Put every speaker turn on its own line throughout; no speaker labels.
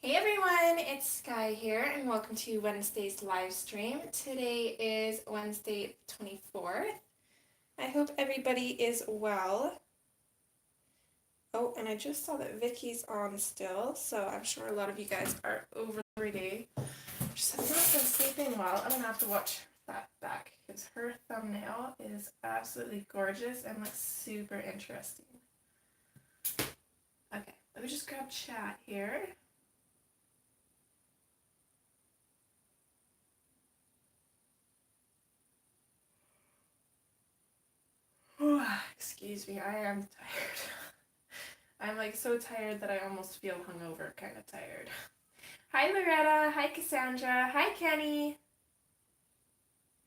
Hey everyone, it's Skyee here and welcome to Wednesday's live stream. Today is Wednesday 24th. I hope everybody is well. Oh, and I just saw that Vicky's on still, so I'm sure a lot of you guys are over every day. Just have not been sleeping well. I'm gonna have to watch that back because her thumbnail is absolutely gorgeous and looks super interesting. Okay, let me just grab chat here. Excuse me, I am tired. I'm like so tired that I almost feel hungover, kind of tired. Hi Loretta, hi Cassandra, hi Kenny.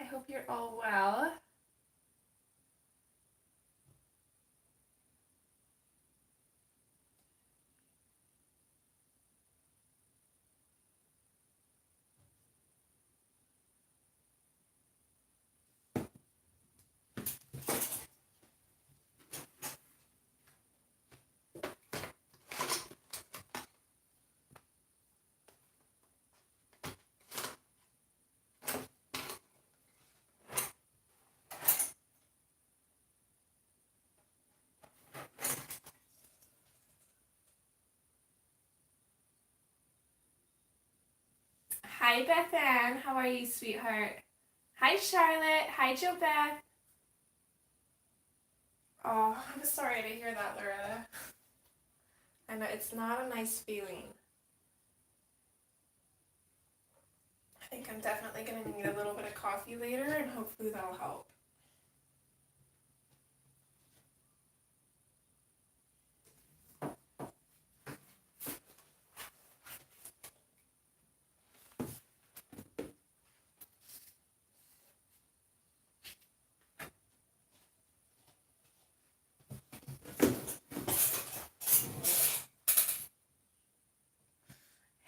I hope you're all well. Hi Beth Ann, how are you, sweetheart? Hi Charlotte, hi Jo Beth. Oh, I'm sorry to hear that, Loretta. I know it's not a nice feeling. I think I'm definitely gonna need a little bit of coffee later and hopefully that'll help.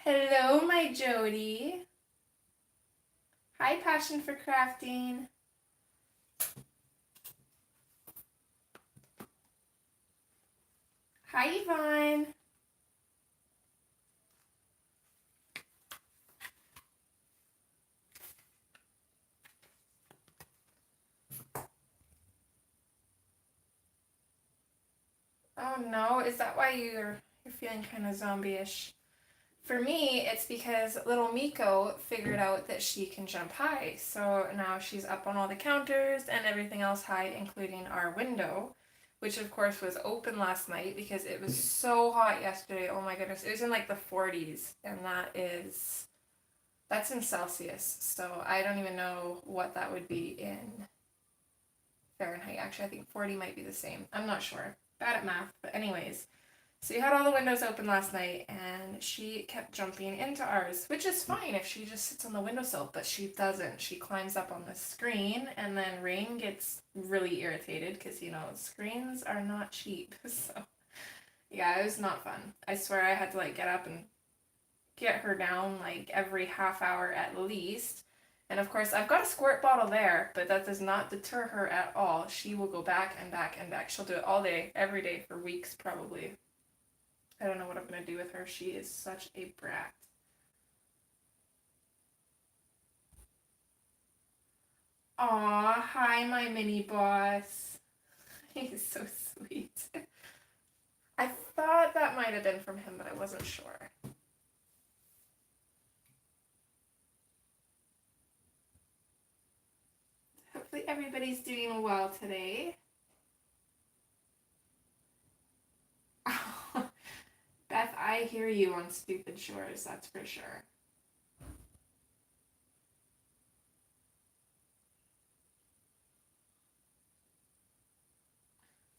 Hello, my Jody. Hi, Passion for Crafting. Hi, Yvonne. Oh no, is that why you're feeling kind of zombie-ish? For me, it's because little Miko figured out that she can jump high. So now she's up on all the counters and everything else high, including our window, which of course was open last night because it was so hot yesterday. Oh my goodness. It was in like the 40s, and that's in Celsius. So I don't even know what that would be in Fahrenheit. Actually, I think 40 might be the same. I'm not sure. Bad at math, but anyways. So we had all the windows open last night and she kept jumping into ours, which is fine if she just sits on the windowsill, but she doesn't. She climbs up on the screen and then Rain gets really irritated because, you know, screens are not cheap. So yeah, it was not fun. I swear I had to like get up and get her down like every half hour at least. And of course, I've got a squirt bottle there, but that does not deter her at all. She will go back and back and back. She'll do it all day, every day for weeks probably. I don't know what I'm going to do with her. She is such a brat. Aw, hi, my mini boss. He's so sweet. I thought that might have been from him, but I wasn't sure. Hopefully everybody's doing well today. Beth, I hear you on Stupid Shores, that's for sure.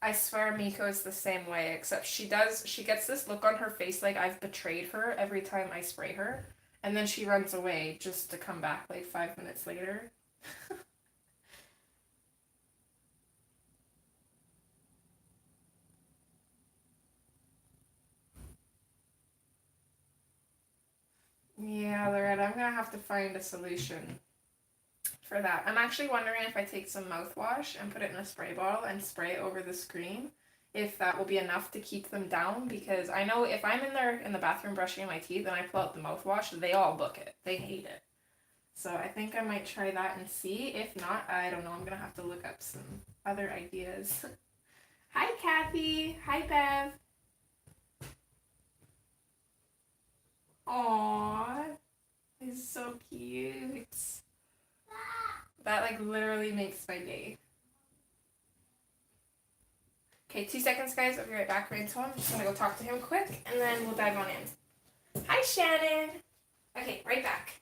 I swear Miko's the same way, except she gets this look on her face like I've betrayed her every time I spray her, and then she runs away just to come back like 5 minutes later. Yeah, Loretta, I'm gonna have to find a solution for that. I'm actually wondering if I take some mouthwash and put it in a spray bottle and spray it over the screen, if that will be enough to keep them down, because I know if I'm in there in the bathroom brushing my teeth and I pull out the mouthwash, they all book it. They hate it. So I think I might try that and see. If not, I don't know. I'm going to have to look up some other ideas. Hi, Kathy. Hi, Bev. Aww. He's so cute. That like literally makes my day. Okay, 2 seconds, guys. I'll be right back. Rain's home. I'm just going to go talk to him quick, and then we'll dive on in. Hi, Shannon. Okay, right back.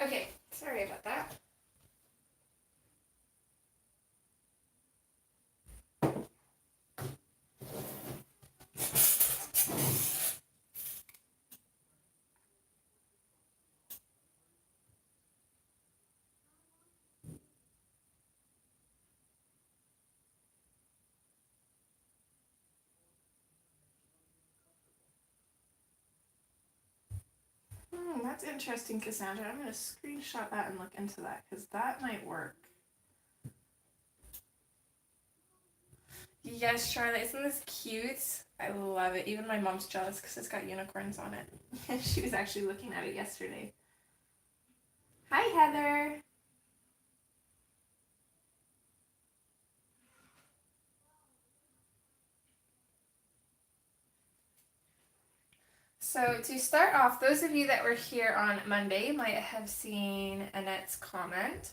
Okay, sorry about that. That's interesting, Cassandra. I'm going to screenshot that and look into that, because that might work. Yes, Charlotte, isn't this cute? I love it. Even my mom's jealous because it's got unicorns on it. She was actually looking at it yesterday. Hi, Heather. So to start off, those of you that were here on Monday might have seen Annette's comment.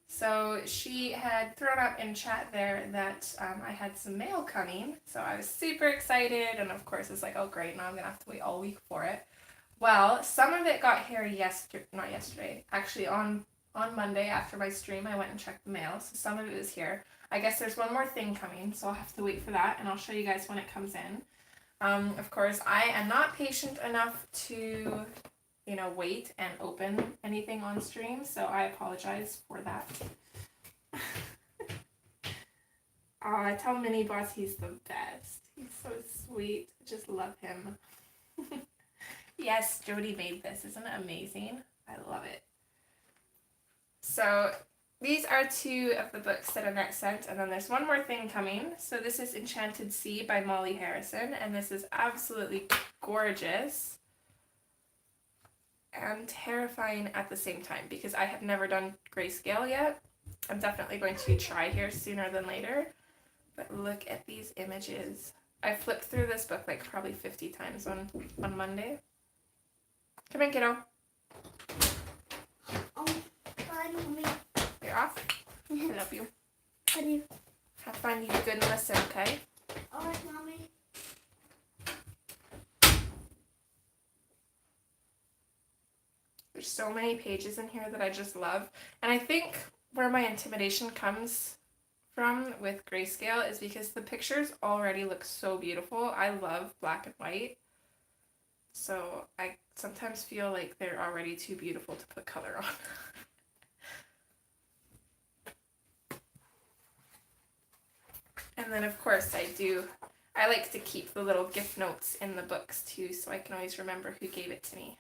So she had thrown up in chat there that I had some mail coming. So I was super excited, and of course it's like, oh great, now I'm going to have to wait all week for it. Well, some of it got here not yesterday, actually on Monday after my stream. I went and checked the mail, so some of it was here. I guess there's one more thing coming, so I'll have to wait for that, and I'll show you guys when it comes in. Of course, I am not patient enough to, wait and open anything on stream, so I apologize for that. I tell Mini Boss he's the best. He's so sweet. I just love him. Yes, Jody made this. Isn't it amazing? I love it. So these are 2 of the books that Annette sent, and then there's one more thing coming. So this is Enchanted Sea by Molly Harrison, and this is absolutely gorgeous and terrifying at the same time, because I have never done grayscale yet. I'm definitely going to try here sooner than later, but look at these images. I flipped through this book like probably 50 times on Monday. Come in, kiddo.
Oh, God, Mommy.
You're off? I can help you.
How do you?
Have fun, you good and listen, okay?
All right, Mommy.
There's so many pages in here that I just love. And I think where my intimidation comes from with grayscale is because the pictures already look so beautiful. I love black and white. So I sometimes feel like they're already too beautiful to put color on. And then of course I like to keep the little gift notes in the books too, so I can always remember who gave it to me.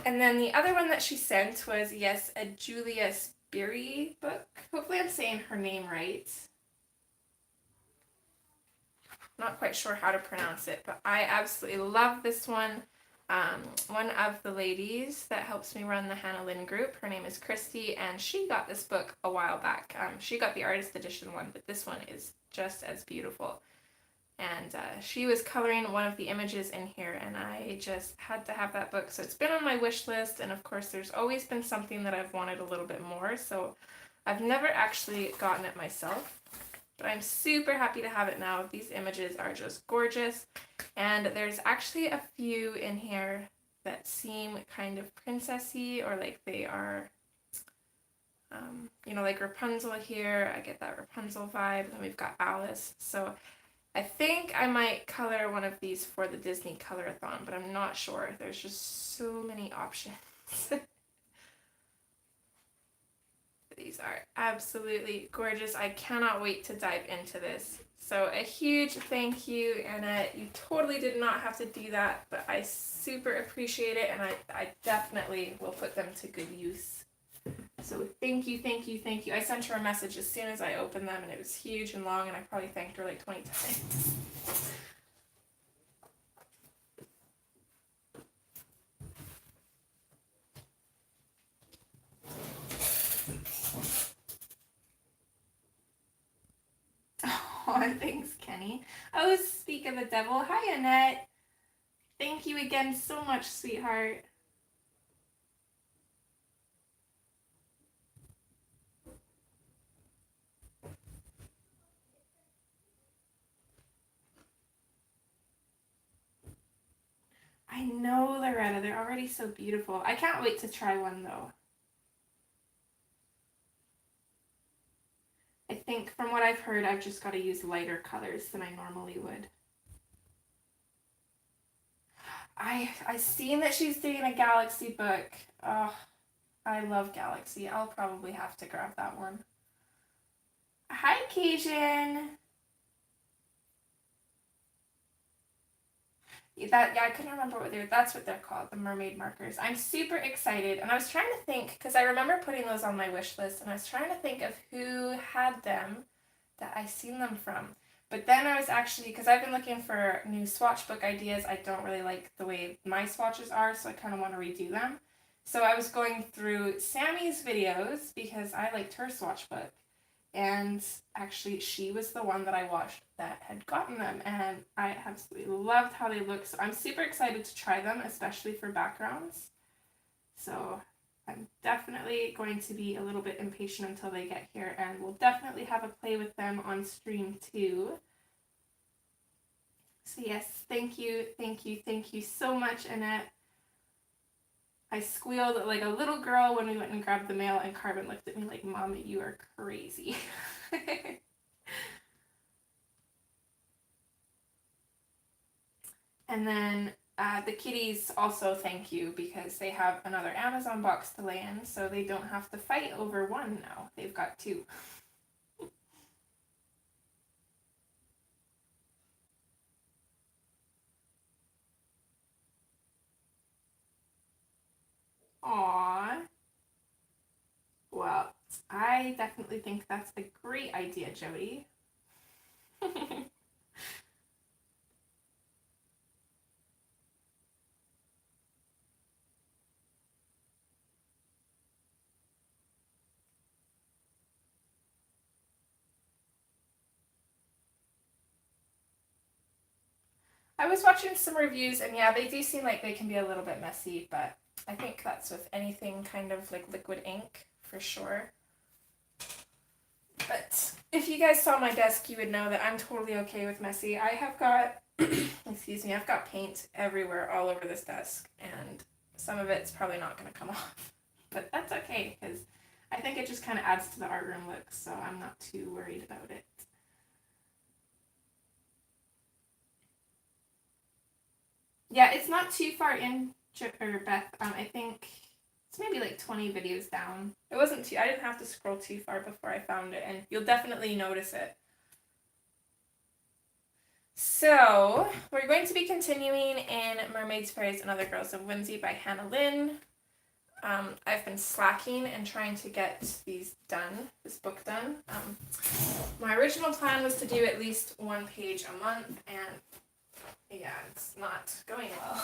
And then the other one that she sent was, yes, a Julia Sperry book. Hopefully I'm saying her name right. Not quite sure how to pronounce it, but I absolutely love this one. One of the ladies that helps me run the Hannah Lynn group, her name is Christy, and she got this book a while back. She got the artist edition one, but this one is just as beautiful. And she was coloring one of the images in here, and I just had to have that book. So it's been on my wish list, and of course there's always been something that I've wanted a little bit more, so I've never actually gotten it myself, but I'm super happy to have it now. These images are just gorgeous, and there's actually a few in here that seem kind of princessy, or like they are, you know, like Rapunzel here. I get that Rapunzel vibe. And we've got Alice. So I think I might color one of these for the Disney Color-a-thon, but I'm not sure. There's just so many options. These are absolutely gorgeous. I cannot wait to dive into this. So a huge thank you, Annette. You totally did not have to do that, but I super appreciate it, and I definitely will put them to good use. So thank you, thank you, thank you. I sent her a message as soon as I opened them, and it was huge and long, and I probably thanked her like 20 times. Oh, thanks, Kenny. Oh, speak of the devil. Hi, Annette. Thank you again so much, sweetheart. I know, Loretta. They're already so beautiful. I can't wait to try one, though. I think from what I've heard, I've just got to use lighter colors than I normally would. I seen that she's doing a Galaxy book. Oh, I love Galaxy. I'll probably have to grab that one. Hi, Cajun. Yeah, I couldn't remember what that's what they're called, the mermaid markers. I'm super excited, and I was trying to think, because I remember putting those on my wish list, and I was trying to think of who had them that I seen them from. But then I was actually, because I've been looking for new swatch book ideas, I don't really like the way my swatches are, so I kind of want to redo them. So I was going through Sammy's videos, because I liked her swatch book. And actually, she was the one that I watched that had gotten them, and I absolutely loved how they look. So I'm super excited to try them, especially for backgrounds. So I'm definitely going to be a little bit impatient until they get here, and we'll definitely have a play with them on stream too. So yes, thank you, thank you, thank you so much, Annette. I squealed like a little girl when we went and grabbed the mail, and Carbon looked at me like, Mom, you are crazy. And then the kitties also thank you, because they have another Amazon box to lay in, so they don't have to fight over one now. They've got two. Aww. Well, I definitely think that's a great idea, Jody. I was watching some reviews, and yeah, they do seem like they can be a little bit messy, but I think that's with anything kind of like liquid ink, for sure. But if you guys saw my desk, you would know that I'm totally okay with messy. I have got, excuse me, I've got paint everywhere all over this desk, and some of it's probably not going to come off. But that's okay, because I think it just kind of adds to the art room look, so I'm not too worried about it. Yeah, it's not too far in, Beth. I think it's maybe like 20 videos down. It wasn't too, I didn't have to scroll too far before I found it, and you'll definitely notice it. So, we're going to be continuing in Mermaids, Fairies, and Other Girls of Whimsy by Hannah Lynn. I've been slacking and trying to get these done, this book done. My original plan was to do at least one page a month, and yeah, it's not going well.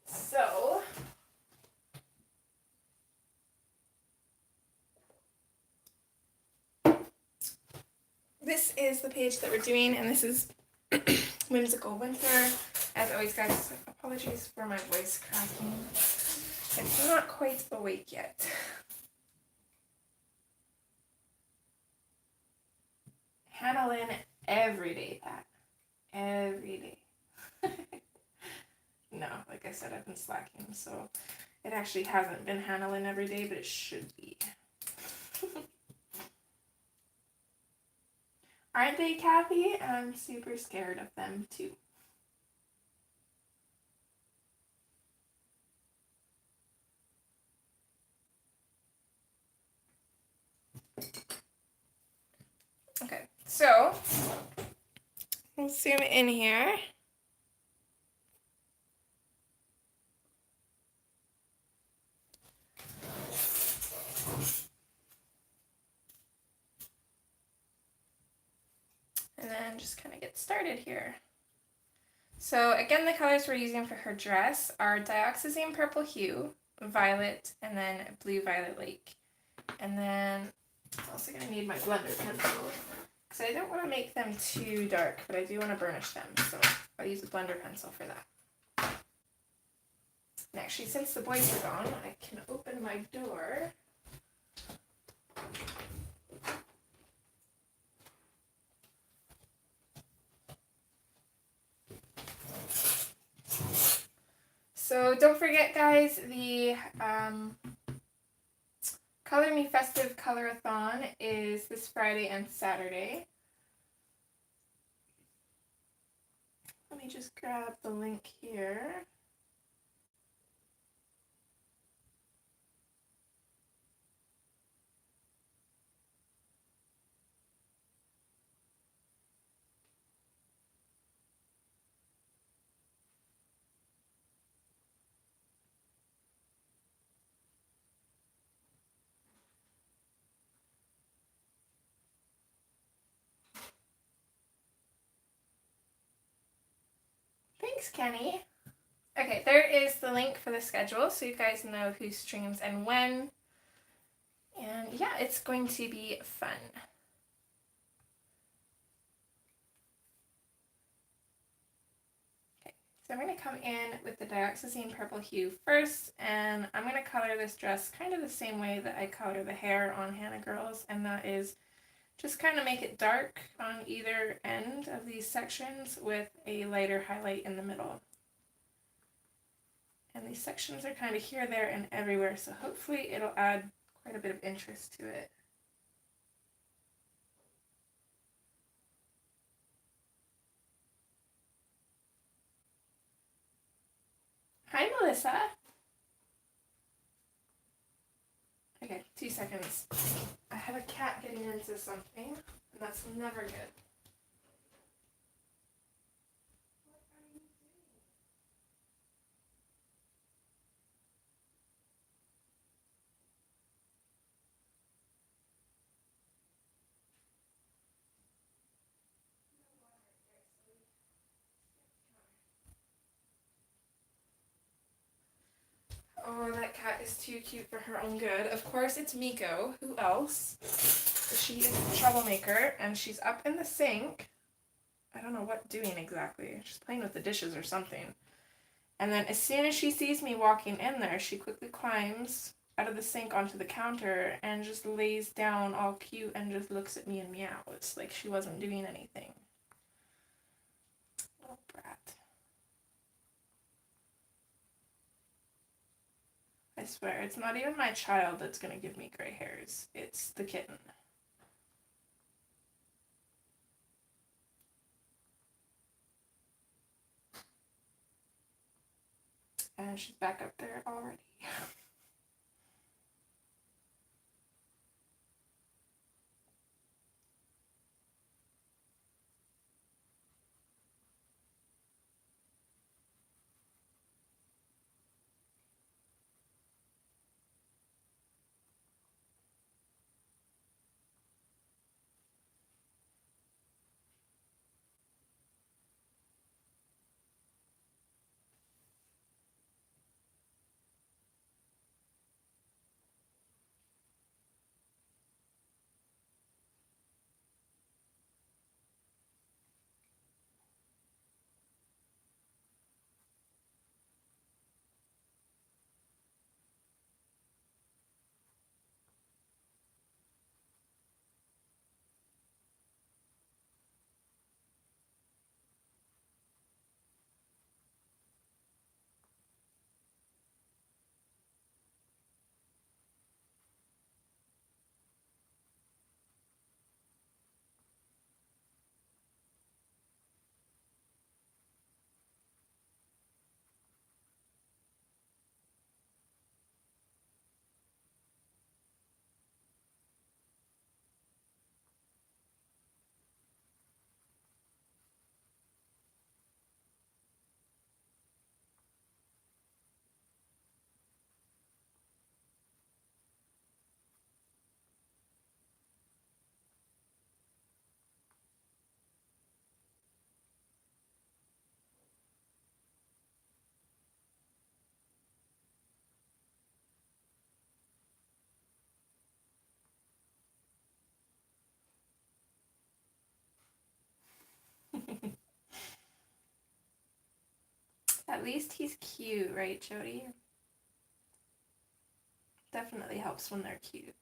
So, this this is the page that we're doing, and this is Whimsical Winter. As always, guys, apologies for my voice cracking. It's not quite awake yet. Hannah Lynn every day, Pat. Every day. No, like I said, I've been slacking, so it actually hasn't been Hannah Lynn every day, but it should be. Aren't they, Kathy? I'm super scared of them, too. Okay, so we'll zoom in here. And then just kind of get started here. So again, the colors we're using for her dress are Dioxazine Purple Hue, Violet, and then Blue Violet Lake. And then I'm also going to need my blender pencil, because I don't want to make them too dark, but I do want to burnish them, so I'll use a blender pencil for that. And actually, since the boys are gone, I can open my door. So don't forget, guys, the Color Me Festive Color-a-thon is this Friday and Saturday. Let me just grab the link here. Thanks, Kenny. Okay, there is the link for the schedule, so you guys know who streams and when. And yeah, it's going to be fun. Okay, so I'm going to come in with the Dioxazine Purple Hue first, and I'm going to color this dress kind of the same way that I color the hair on Hannah Girls, and that is just kind of make it dark on either end of these sections with a lighter highlight in the middle. And these sections are kind of here, there, and everywhere, so hopefully it'll add quite a bit of interest to it. Hi, Melissa. Okay, 2 seconds. I have a cat getting into something, and that's never good. Oh, that cat is too cute for her own good. Of course, it's Miko. Who else? She is a troublemaker, and she's up in the sink. I don't know what doing exactly. She's playing with the dishes or something. And then as soon as she sees me walking in there, she quickly climbs out of the sink onto the counter and just lays down all cute and just looks at me and meows like she wasn't doing anything. Little brat. I swear, it's not even my child that's going to give me gray hairs. It's the kitten. And she's back up there already. At least he's cute, right, Jody? Definitely helps when they're cute.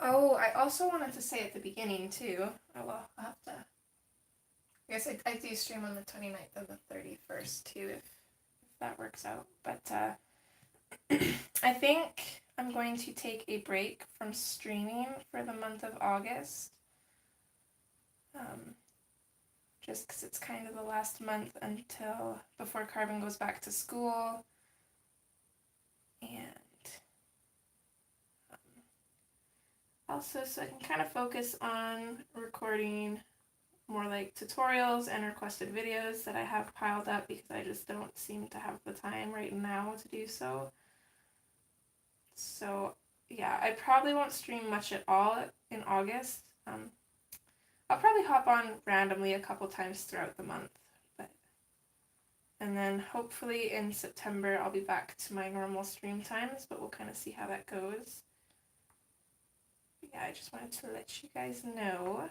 Oh, I also wanted to say at the beginning too. Oh well, I'll have to. I guess I do stream on the 29th and the 31st too, if that works out. But I think I'm going to take a break from streaming for the month of August. Just because it's kind of the last month until before Carbon goes back to school. And also so I can kind of focus on recording more like tutorials and requested videos that I have piled up because I just don't seem to have the time right now to do so. So yeah, I probably won't stream much at all in August. I'll probably hop on randomly a couple times throughout the month, and then hopefully in September I'll be back to my normal stream times, but we'll kind of see how that goes. But yeah, I just wanted to let you guys know.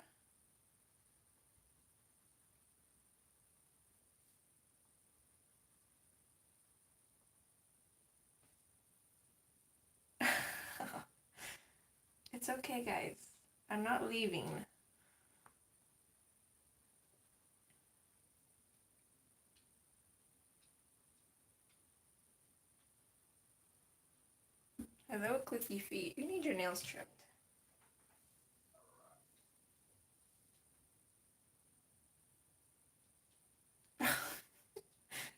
It's okay, guys. I'm not leaving. Hello, clicky feet. You need your nails trimmed.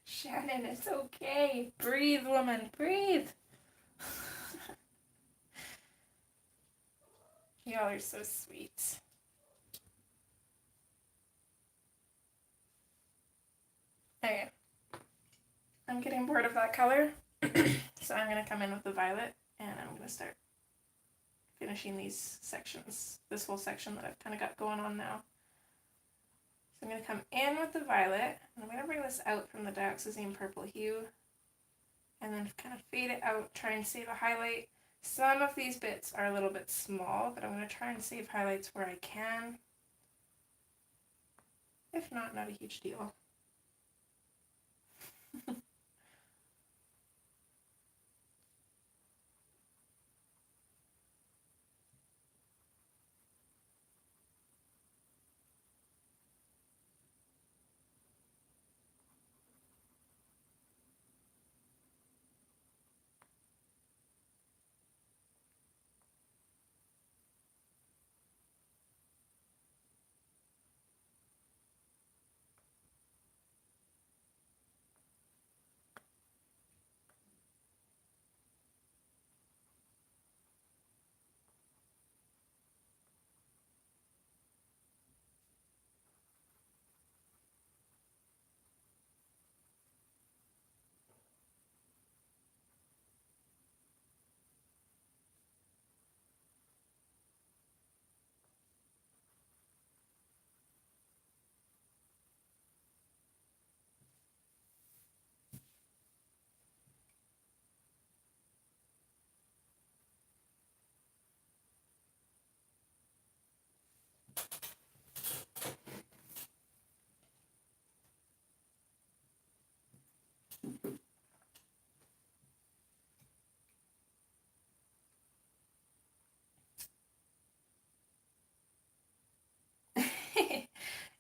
Shannon, it's okay. Breathe, woman, breathe. Y'all are so sweet. Okay. I'm getting bored of that color, so I'm going to come in with the violet, and I'm going to start finishing these sections, this whole section that I've kind of got going on now. So I'm going to come in with the violet, and I'm going to bring this out from the dioxazine purple hue, and then kind of fade it out, try and save a highlight. Some of these bits are a little bit small, but I'm going to try and save highlights where I can. If not, not a huge deal.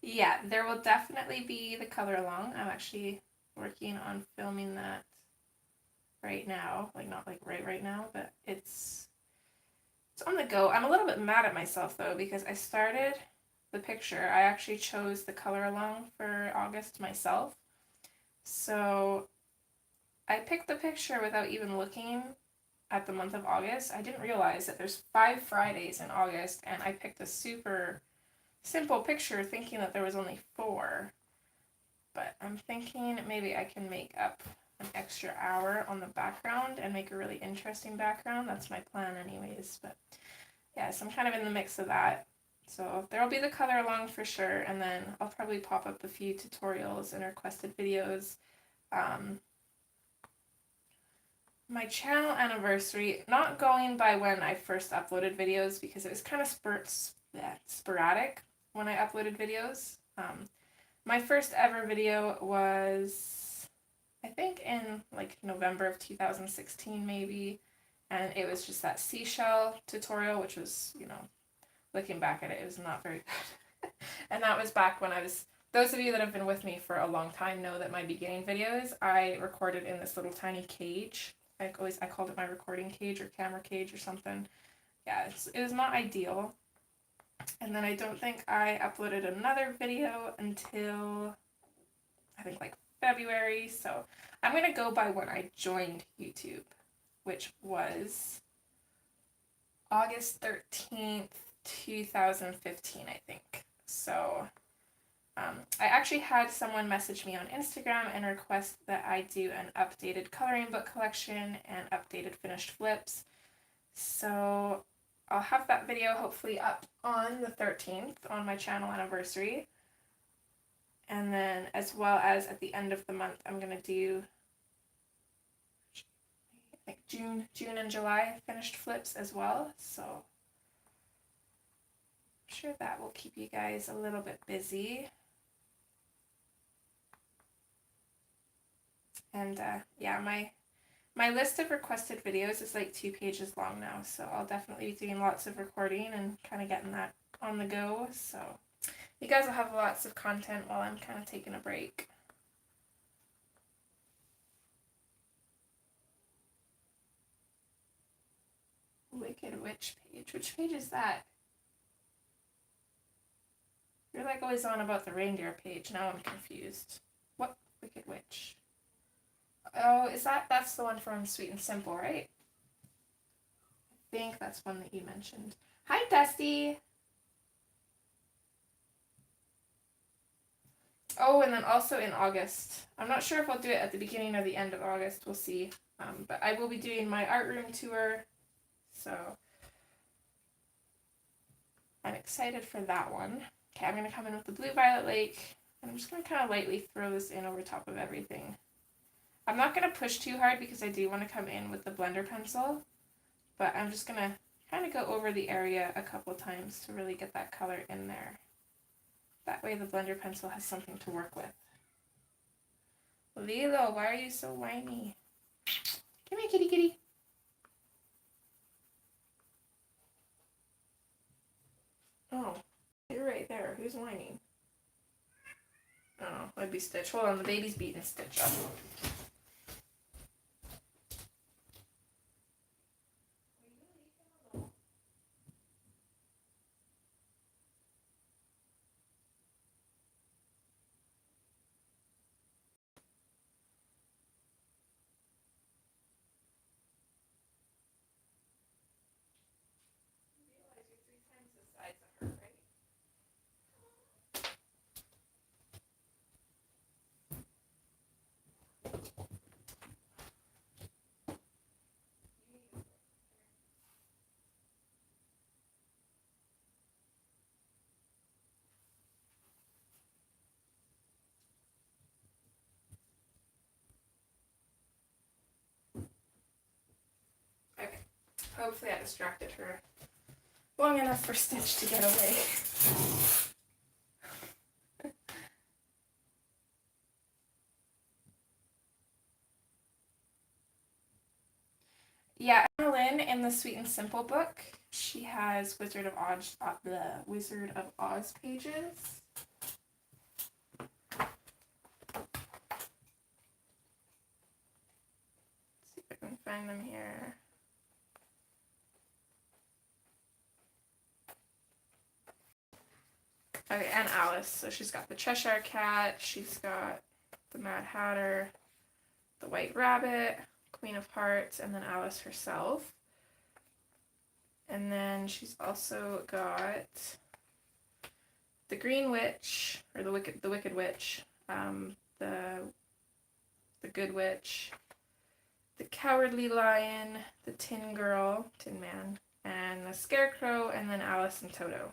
Yeah, there will definitely be the color along. I'm actually working on filming that right now. Like, not like right now, but it's on the go. I'm a little bit mad at myself though, because I started the picture. I actually chose the color along for August myself. So I picked the picture without even looking at the month of August. I didn't realize that there's 5 Fridays in August, and I picked a super simple picture thinking that there was only 4. But I'm thinking maybe I can make up an extra hour on the background and make a really interesting background. That's my plan anyways. But yeah, so I'm kind of in the mix of that. So there will be the color along for sure, and then I'll probably pop up a few tutorials and requested videos. My channel anniversary, not going by when I first uploaded videos because it was kind of sporadic when I uploaded videos. My first ever video was, I think, in like November of 2016 maybe, and it was just that seashell tutorial, which was, you know, looking back at it, it was not very good. And that was back when I was, those of you that have been with me for a long time know that my beginning videos I recorded in this little tiny cage. I called it my recording cage or camera cage or something. Yeah, it was not ideal. And then I don't think I uploaded another video until I think like February. So I'm going to go by when I joined YouTube, which was August 13th, 2015, I think. So I actually had someone message me on Instagram and request that I do an updated coloring book collection and updated finished flips. So I'll have that video hopefully up on the 13th on my channel anniversary. And then as well as at the end of the month, I'm going to do like June and July finished flips as well. So I'm sure that will keep you guys a little bit busy. And yeah, my list of requested videos is like 2 pages long now, so I'll definitely be doing lots of recording and kind of getting that on the go. So you guys will have lots of content while I'm kind of taking a break. Wicked Witch page. Which page is that? You're like always on about the reindeer page. Now I'm confused. What Wicked Witch? Oh, that's the one from Sweet and Simple, right? I think that's one that you mentioned. Hi, Dusty! Oh, and then also in August. I'm not sure if I'll do it at the beginning or the end of August. We'll see. But I will be doing my art room tour. So I'm excited for that one. Okay, I'm going to come in with the Blue Violet Lake. And I'm just going to kind of lightly throw this in over top of everything. I'm not going to push too hard because I do want to come in with the blender pencil, but I'm just going to kind of go over the area a couple times to really get that color in there. That way the blender pencil has something to work with. Lilo, why are you so whiny? Come here, kitty kitty. Oh, you're right there. Who's whining? Oh, that'd be Stitch. Hold on, the baby's beating Stitch up. Okay, hopefully I distracted her long enough for Stitch to get away. Yeah, Hannah Lynn in the Sweet and Simple book, she has Wizard of Oz pages. Let's see if I find them here. Okay, and Alice. So she's got the Cheshire Cat, she's got the Mad Hatter, the White Rabbit, Queen of Hearts, and then Alice herself. And then she's also got the Green Witch, or the Wicked Witch, the Good Witch, the Cowardly Lion, the Tin Man, and the Scarecrow, and then Alice and Toto.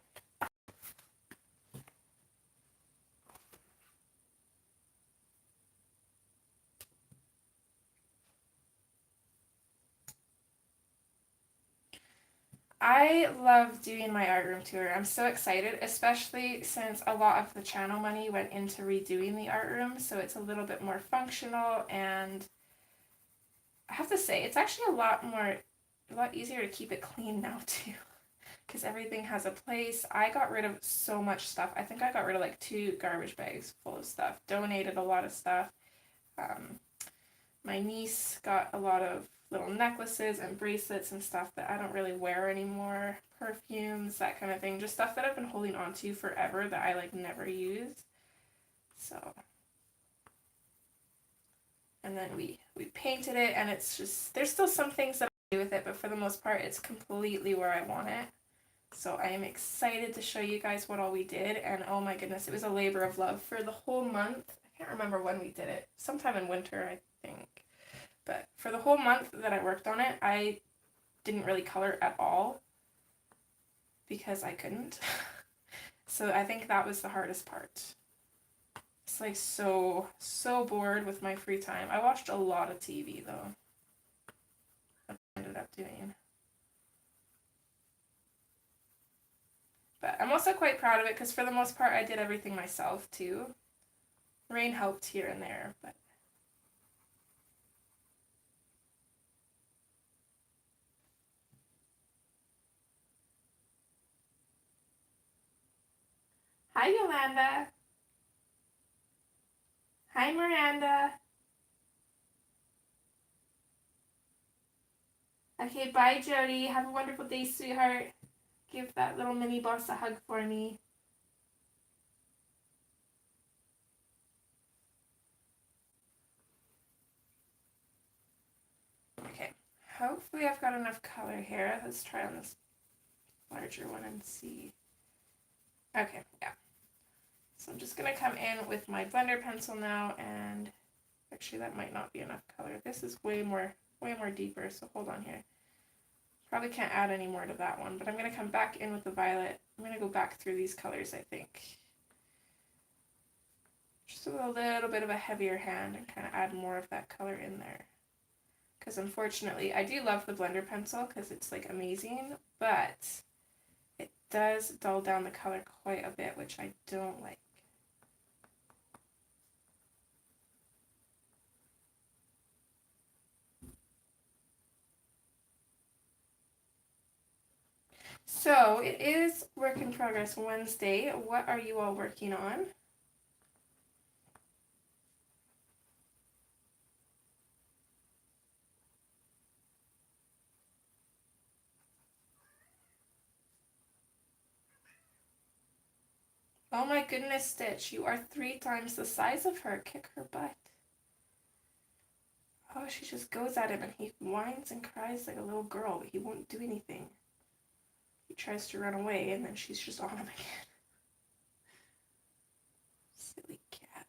I love doing my art room tour. I'm so excited, especially since a lot of the channel money went into redoing the art room, so it's a little bit more functional, and I have to say, it's actually a lot easier to keep it clean now too, because everything has a place. I got rid of so much stuff. I think I got rid of like 2 garbage bags full of stuff, donated a lot of stuff. My niece got a lot of little necklaces and bracelets and stuff that I don't really wear anymore, perfumes, that kind of thing, just stuff that I've been holding on to forever that I like never use. So, and then we painted it, and it's just, there's still some things that I do with it, but for the most part it's completely where I want it. So I am excited to show you guys what all we did, and oh my goodness, it was a labor of love for the whole month. I can't remember when we did it, sometime in winter I think. But for the whole month that I worked on it, I didn't really color at all because I couldn't. So I think that was the hardest part. It's like so bored with my free time. I watched a lot of TV though. That's what I ended up doing. But I'm also quite proud of it because for the most part I did everything myself too. Rain helped here and there, but hi, Yolanda. Hi, Miranda. Okay, bye, Jody. Have a wonderful day, sweetheart. Give that little mini boss a hug for me. Okay, hopefully I've got enough color here. Let's try on this larger one and see. Okay, yeah. So I'm just going to come in with my blender pencil now, and actually that might not be enough color. This is way more deeper, so hold on here. Probably can't add any more to that one, but I'm going to come back in with the violet. I'm going to go back through these colors, I think. Just with a little bit of a heavier hand and kind of add more of that color in there. Because unfortunately, I do love the blender pencil because it's like amazing, but it does dull down the color quite a bit, which I don't like. So it is Work in Progress Wednesday. What are you all working on? Oh my goodness, Stitch, you are 3 times the size of her. Kick her butt. Oh, she just goes at him and he whines and cries like a little girl, but he won't do anything. He tries to run away and then she's just on him again. Silly cats.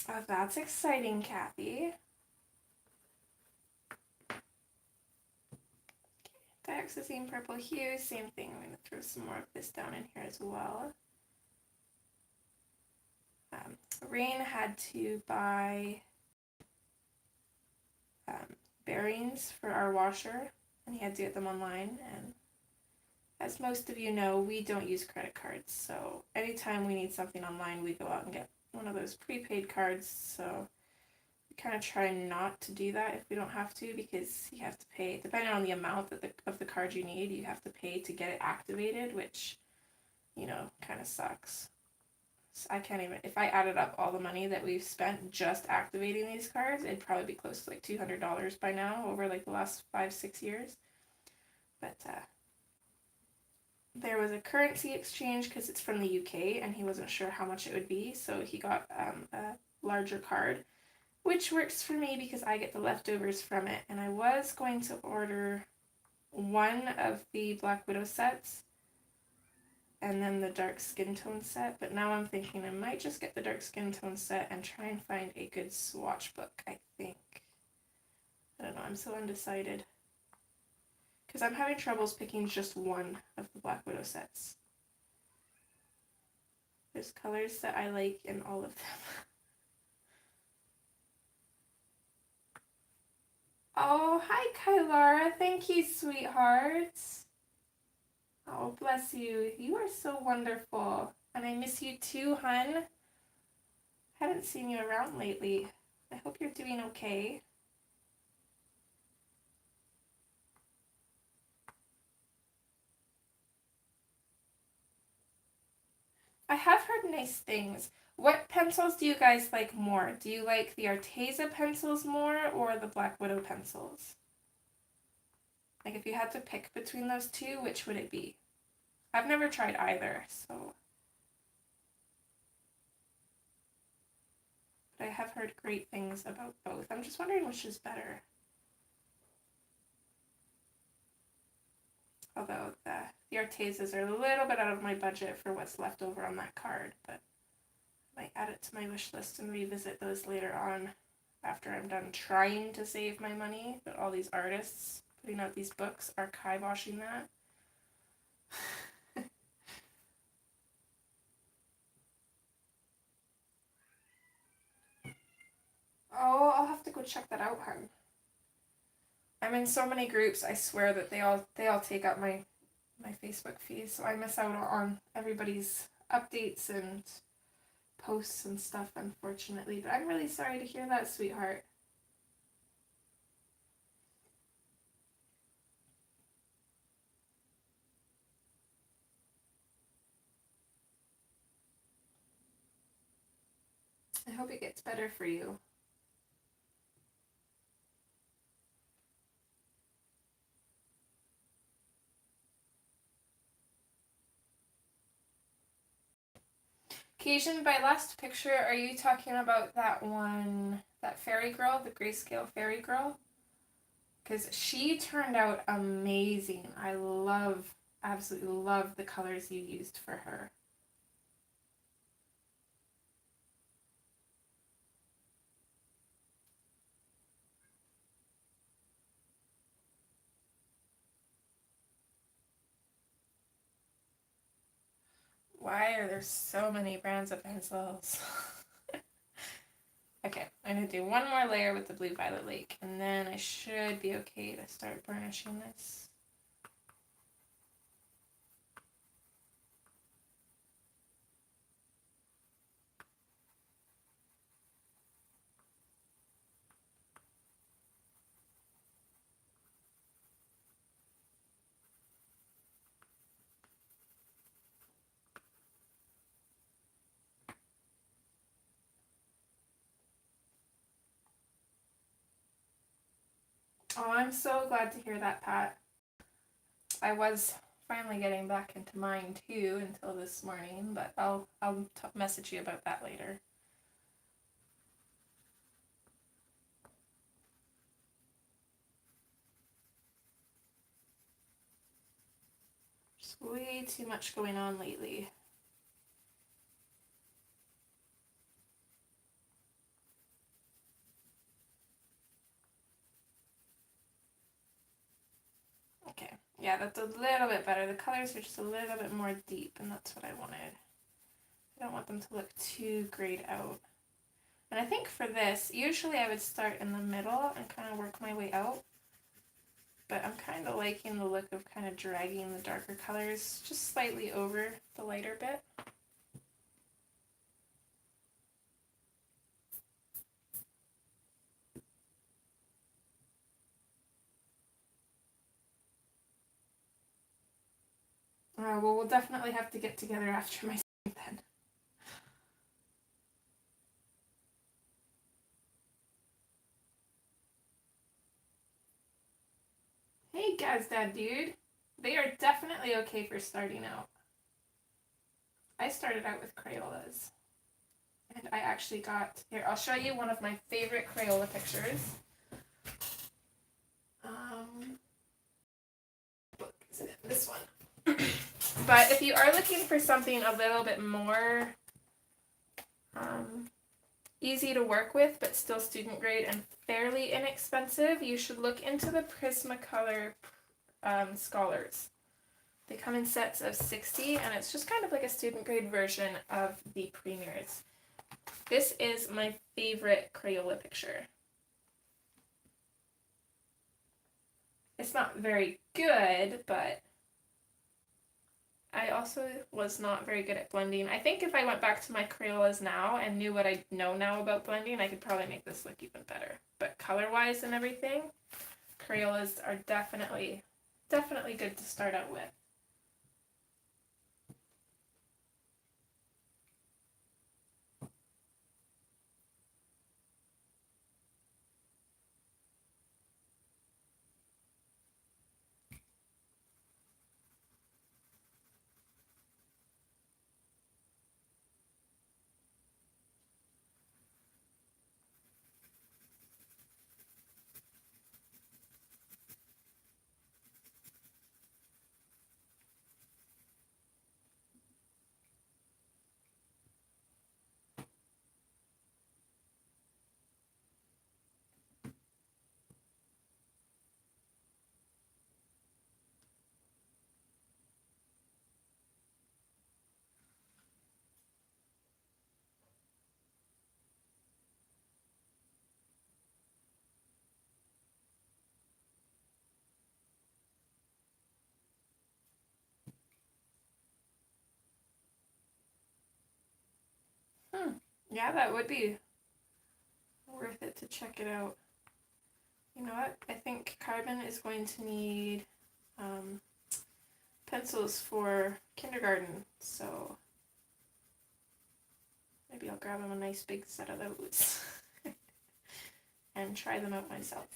Oh, that's exciting, Kathy. Dioxazine purple hue, same thing. I'm going to throw some more of this down in here as well. Rain had to buy bearings for our washer, and he had to get them online, and as most of you know, we don't use credit cards. So anytime we need something online, we go out and get one of those prepaid cards. So we kind of try not to do that if we don't have to, because you have to pay, depending on the amount of the card you need, you have to pay to get it activated, which, you know, kind of sucks. So I can't even, if I added up all the money that we've spent just activating these cards, it'd probably be close to like $200 by now over like the last 5-6 years. But there was a currency exchange because it's from the UK and he wasn't sure how much it would be, so he got a larger card, which works for me because I get the leftovers from it. And I was going to order one of the Black Widow sets and then the dark skin tone set, but now I'm thinking I might just get the dark skin tone set and try and find a good swatch book, I think. I don't know, I'm so undecided. Because I'm having troubles picking just one of the Black Widow sets. There's colors that I like in all of them. Oh, hi Kylara, thank you, sweetheart. Oh, bless you. You are so wonderful. And I miss you too, hun. Haven't seen you around lately. I hope you're doing okay. I have heard nice things. What pencils do you guys like more? Do you like the Arteza pencils more or the Black Widow pencils? Like if you had to pick between those two, which would it be? I've never tried either, so. But I have heard great things about both. I'm just wondering which is better. Although the Artezas are a little bit out of my budget for what's left over on that card, but I might add it to my wish list and revisit those later on after I'm done trying to save my money. But all these artists putting out these books are kibosing that. Oh, I'll have to go check that out, hun. I'm in so many groups, I swear that they all take up my Facebook feed, so I miss out on everybody's updates and posts and stuff, unfortunately. But I'm really sorry to hear that, sweetheart. I hope it gets better for you. Cajun, by last picture, are you talking about that one, that fairy girl, the grayscale fairy girl? Because she turned out amazing. I absolutely love the colors you used for her. Why are there so many brands of pencils? Okay, I'm going to do one more layer with the Blue Violet Lake, and then I should be okay to start burnishing this. Oh, I'm so glad to hear that, Pat. I was finally getting back into mine too until this morning, but I'll message you about that later. There's way too much going on lately. Okay, yeah, that's a little bit better. The colors are just a little bit more deep, and that's what I wanted. I don't want them to look too grayed out. And I think for this, usually I would start in the middle and kind of work my way out. but I'm kind of liking the look of kind of dragging the darker colors just slightly over the lighter bit. Well, we'll definitely have to get together after my stream then. Hey, Gazdad dude. They are definitely okay for starting out. I started out with Crayolas. And I actually got, here, I'll show you one of my favorite Crayola pictures. What is it? This one. But if you are looking for something a little bit more easy to work with, but still student grade and fairly inexpensive, you should look into the Prismacolor Scholars. They come in sets of 60, and it's just kind of like a student grade version of the Premiers. This is my favorite Crayola picture. It's not very good, but I also was not very good at blending. I think if I went back to my Crayolas now and knew what I know now about blending, I could probably make this look even better. But color-wise and everything, Crayolas are definitely good to start out with. Yeah, that would be worth it to check it out. You know what? I think Carbon is going to need pencils for kindergarten, so maybe I'll grab him a nice big set of those and try them out myself.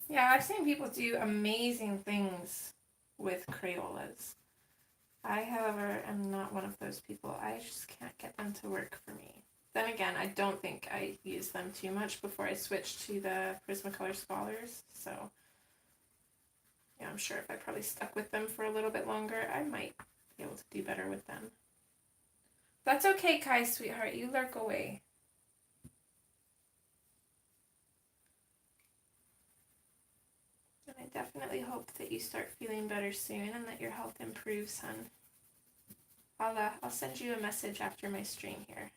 Yeah, I've seen people do amazing things with Crayolas. I, however, am not one of those people. I just can't get them to work for me. Then again, I don't think I used them too much before I switched to the Prismacolor Scholars, so yeah, I'm sure if I probably stuck with them for a little bit longer, I might be able to do better with them. That's okay, Kai, sweetheart. You lurk away. And I definitely hope that you start feeling better soon and that your health improves, hon. I'll send you a message after my stream here.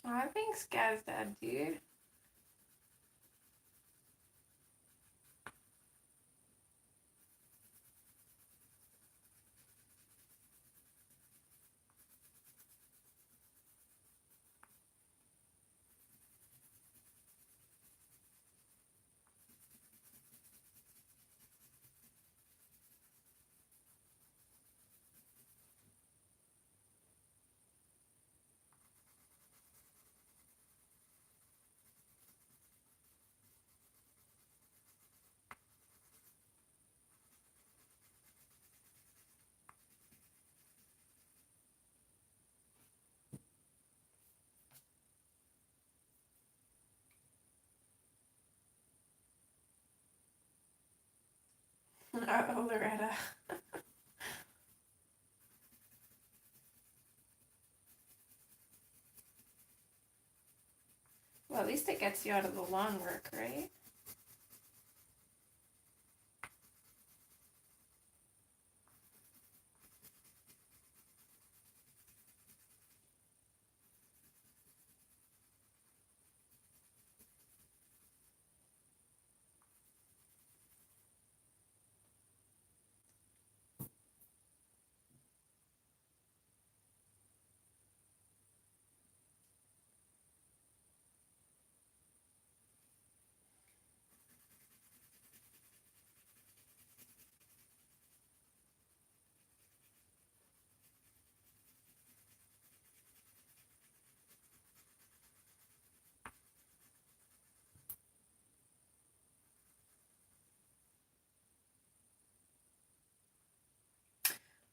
I think Sky's dead, dude. Uh-oh, Loretta. Well, at least it gets you out of the lawn work, right?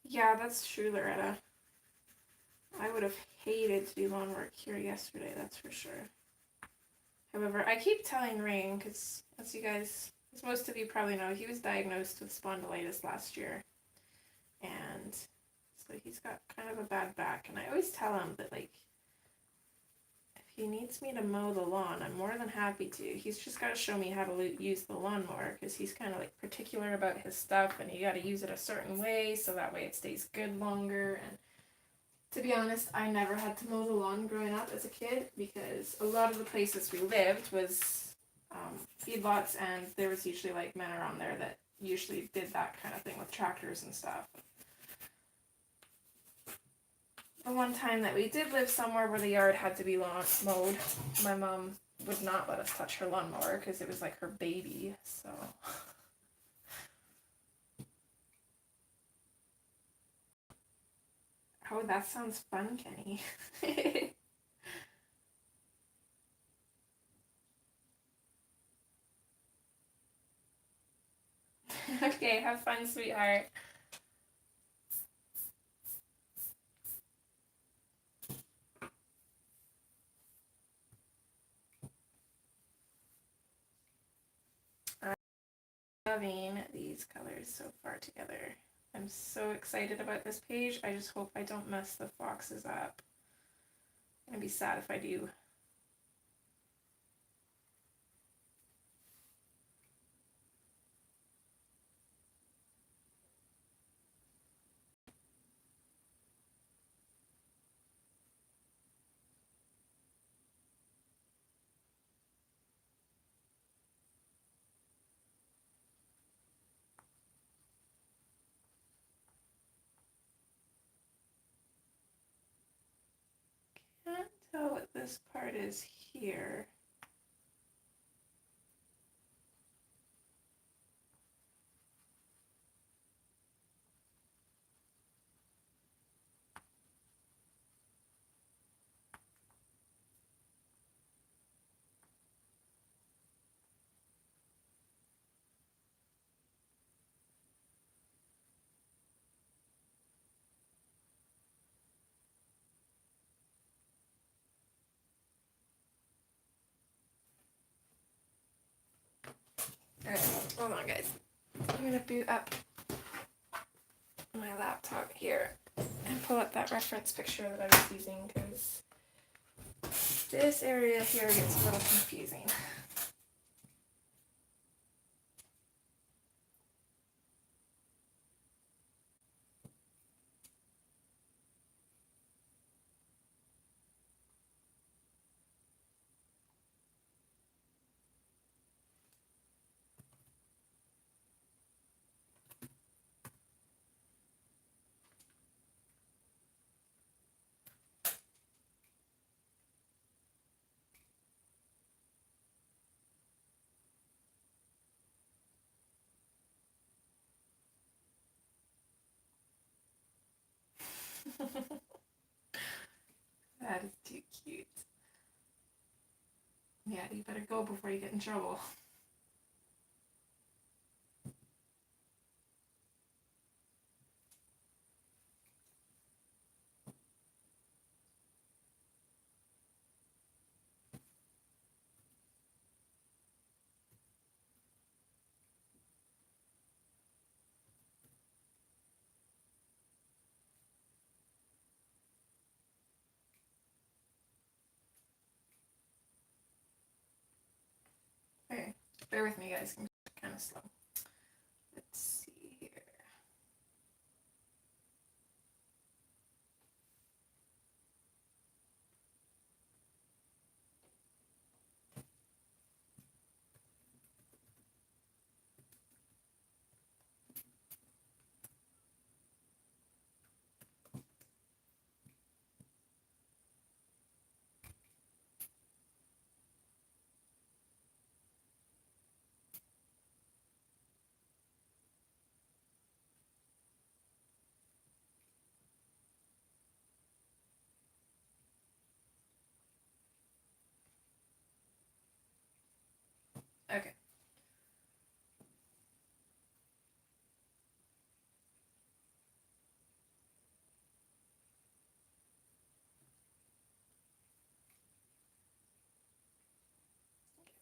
Yeah, that's true, Loretta. I would have hated to do lawn work here yesterday, that's for sure. However, I keep telling Rain, because as most of you probably know, he was diagnosed with spondylitis last year. And so he's got kind of a bad back. And I always tell him that, like, if he needs me to mow the lawn, I'm more than happy to. He's just got to show me how to use the lawnmower, because he's kind of, like, particular about his stuff, and you got to use it a certain way, so that way it stays good longer. And to be honest, I never had to mow the lawn growing up as a kid, because a lot of the places we lived was feedlots, and there was usually like men around there that usually did that kind of thing with tractors and stuff. The one time that we did live somewhere where the yard had to be mowed, my mom would not let us touch her lawnmower because it was like her baby, so... Oh, that sounds fun, Kenny. Okay, have fun, sweetheart. I'm loving these colors so far together. I'm so excited about this page. I just hope I don't mess the foxes up. I'm gonna be sad if I do. Can't tell what this part is here. Alright, hold on guys. I'm gonna boot up my laptop here and pull up that reference picture that I was using, because this area here gets a little confusing. yet. You better go before you get in trouble. Okay, bear with me, guys. I'm kind of slow. Let's see here. Okay.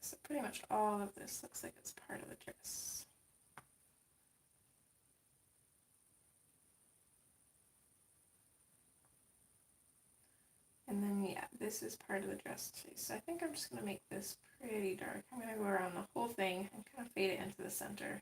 So pretty much all of this looks like it's part of the dress. And then, yeah, this is part of the dress too. So I think I'm just going to make this pretty dark. I'm going to go around the whole thing and kind of fade it into the center.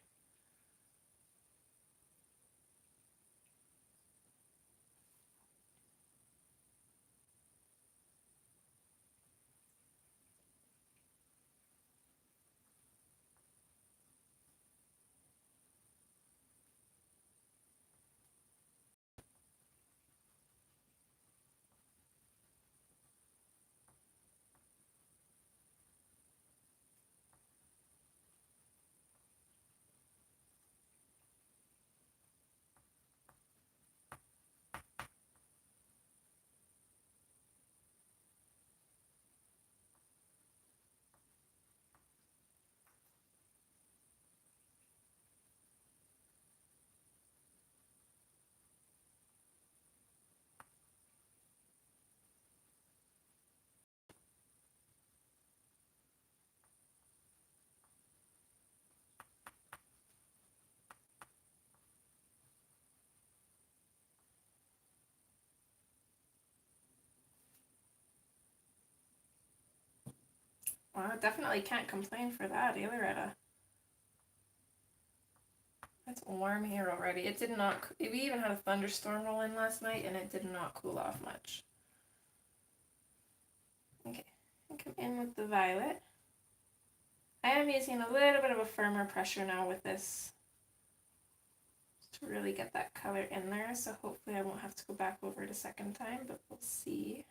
Well, I definitely can't complain for that either, Loretta. It's warm here already. It did not, we even had a thunderstorm roll in last night and it did not cool off much. Okay, I come in with the violet. I am using a little bit of a firmer pressure now with this to really get that color in there, so hopefully I won't have to go back over it a second time, but we'll see.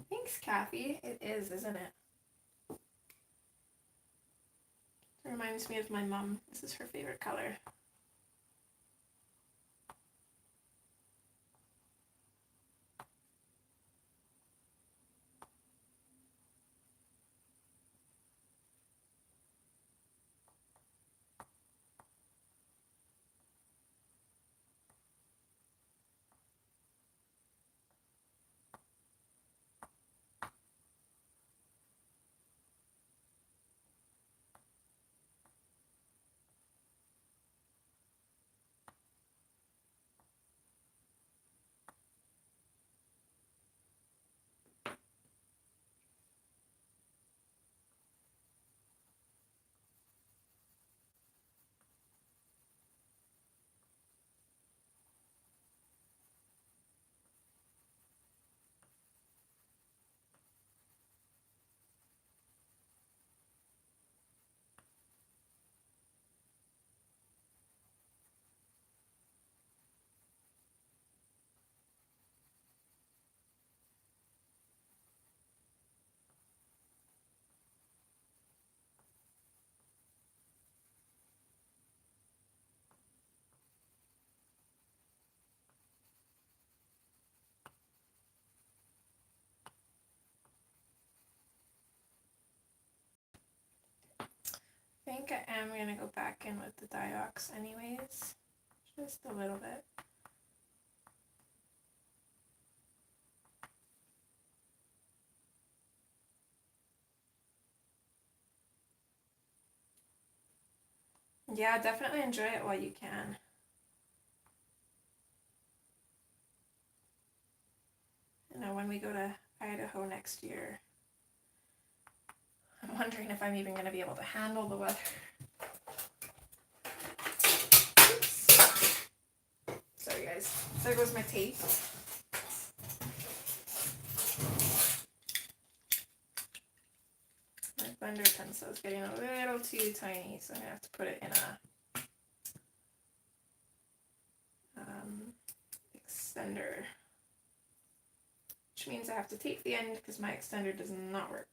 Thanks, Kathy. It is, isn't it? It reminds me of my mom. This is her favorite color. think I am going to go back in with the Diox anyways. Just a little bit. Yeah, definitely enjoy it while you can. You know, when we go to Idaho next year, I'm wondering if I'm even going to be able to handle the weather. Oops. Sorry guys, there goes my tape. My blender pencil is getting a little too tiny, so I'm going to have to put it in a extender. Which means I have to tape the end because my extender does not work.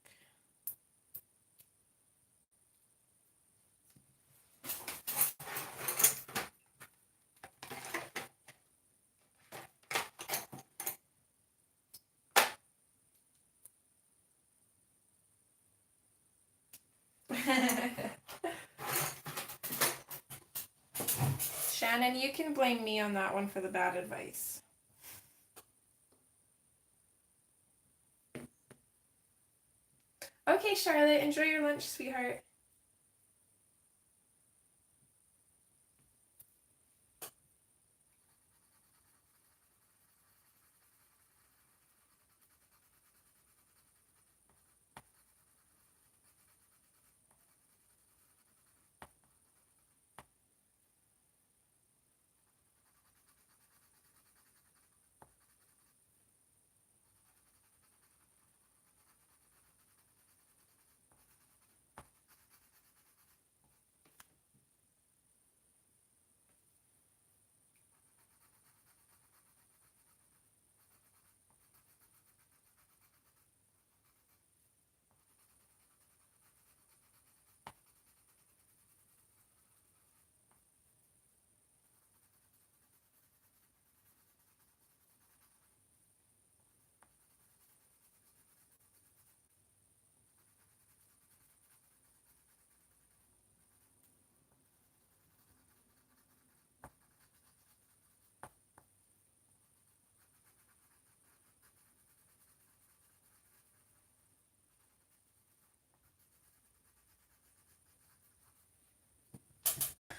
Shannon, you can blame me on that one for the bad advice. Okay, Charlotte, enjoy your lunch, sweetheart.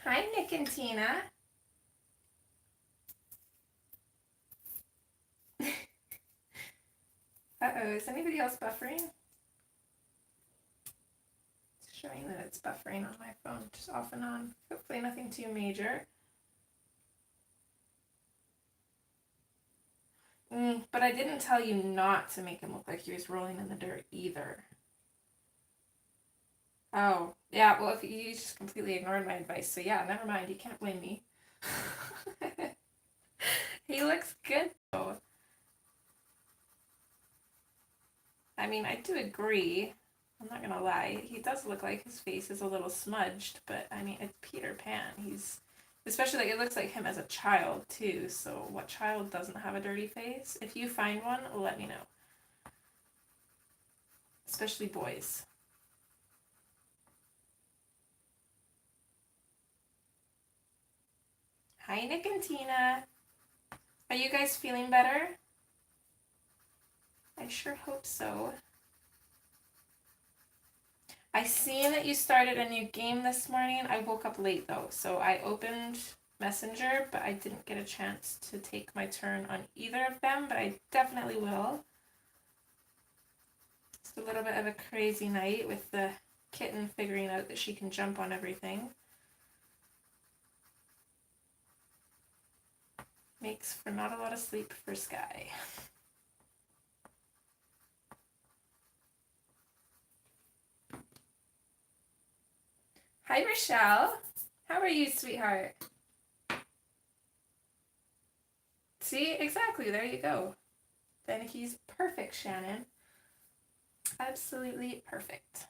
Hi, Nick and Tina. Uh-oh, is anybody else buffering? It's showing that it's buffering on my phone, just off and on. Hopefully nothing too major. But I didn't tell you not to make him look like he was rolling in the dirt either. Oh, yeah, well, if you just completely ignored my advice, so yeah, never mind, you can't blame me. He looks good, though. I mean, I do agree. I'm not gonna lie. He does look like his face is a little smudged, but I mean, it's Peter Pan. He's, especially like, it looks like him as a child, too, so what child doesn't have a dirty face? If you find one, let me know. Especially boys. Hi, Nick and Tina. Are you guys feeling better? I sure hope so. I seen that you started a new game this morning. I woke up late though, so I opened Messenger, but I didn't get a chance to take my turn on either of them, but I definitely will. It's a little bit of a crazy night with the kitten figuring out that she can jump on everything. Makes for not a lot of sleep for Skyee. Hi, Rochelle. How are you, sweetheart? See, exactly, there you go. Then he's perfect, Shannon. Absolutely perfect.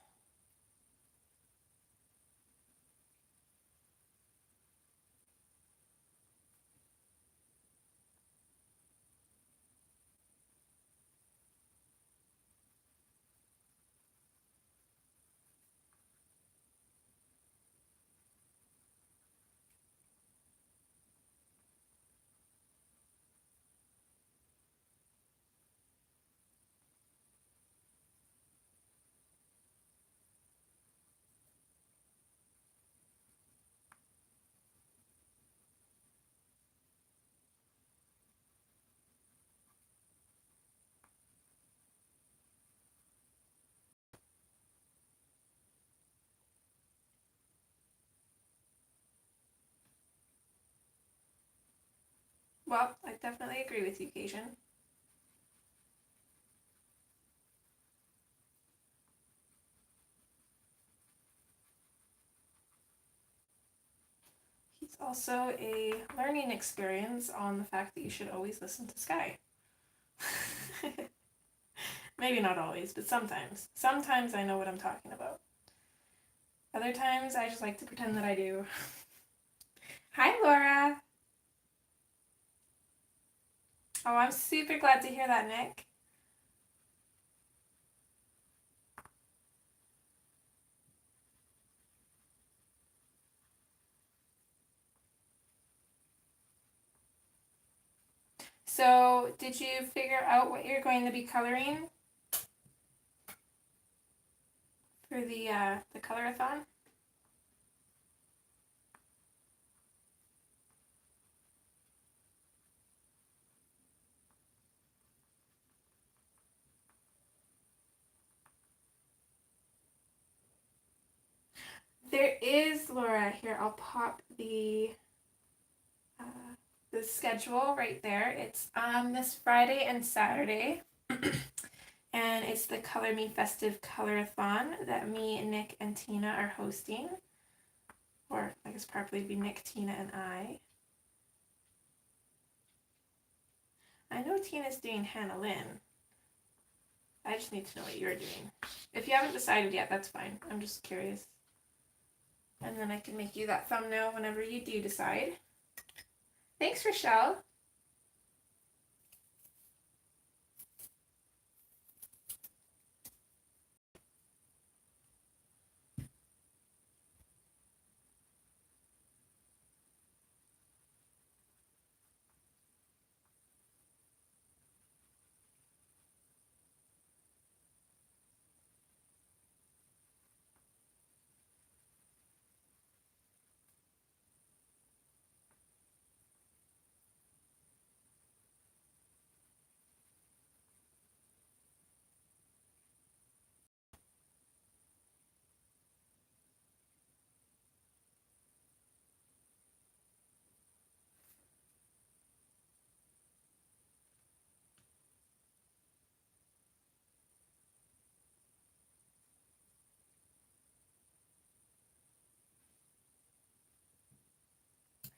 Well, I definitely agree with you, Cajun. He's also a learning experience on the fact that you should always listen to Skyee. Maybe not always, but sometimes. Sometimes I know what I'm talking about. Other times I just like to pretend that I do. Hi, Laura. Oh, I'm super glad to hear that, Nick. So, did you figure out what you're going to be coloring for the color-a-thon? There is, Laura. Here, I'll pop the schedule right there. It's this Friday and Saturday. And it's the Color Me Festive Color-a-thon that me, Nick, and Tina are hosting. Or I guess probably be Nick, Tina, and I. I know Tina's doing Hannah Lynn. I just need to know what you're doing. If you haven't decided yet, that's fine. I'm just curious. And then I can make you that thumbnail whenever you do decide. Thanks, Rochelle.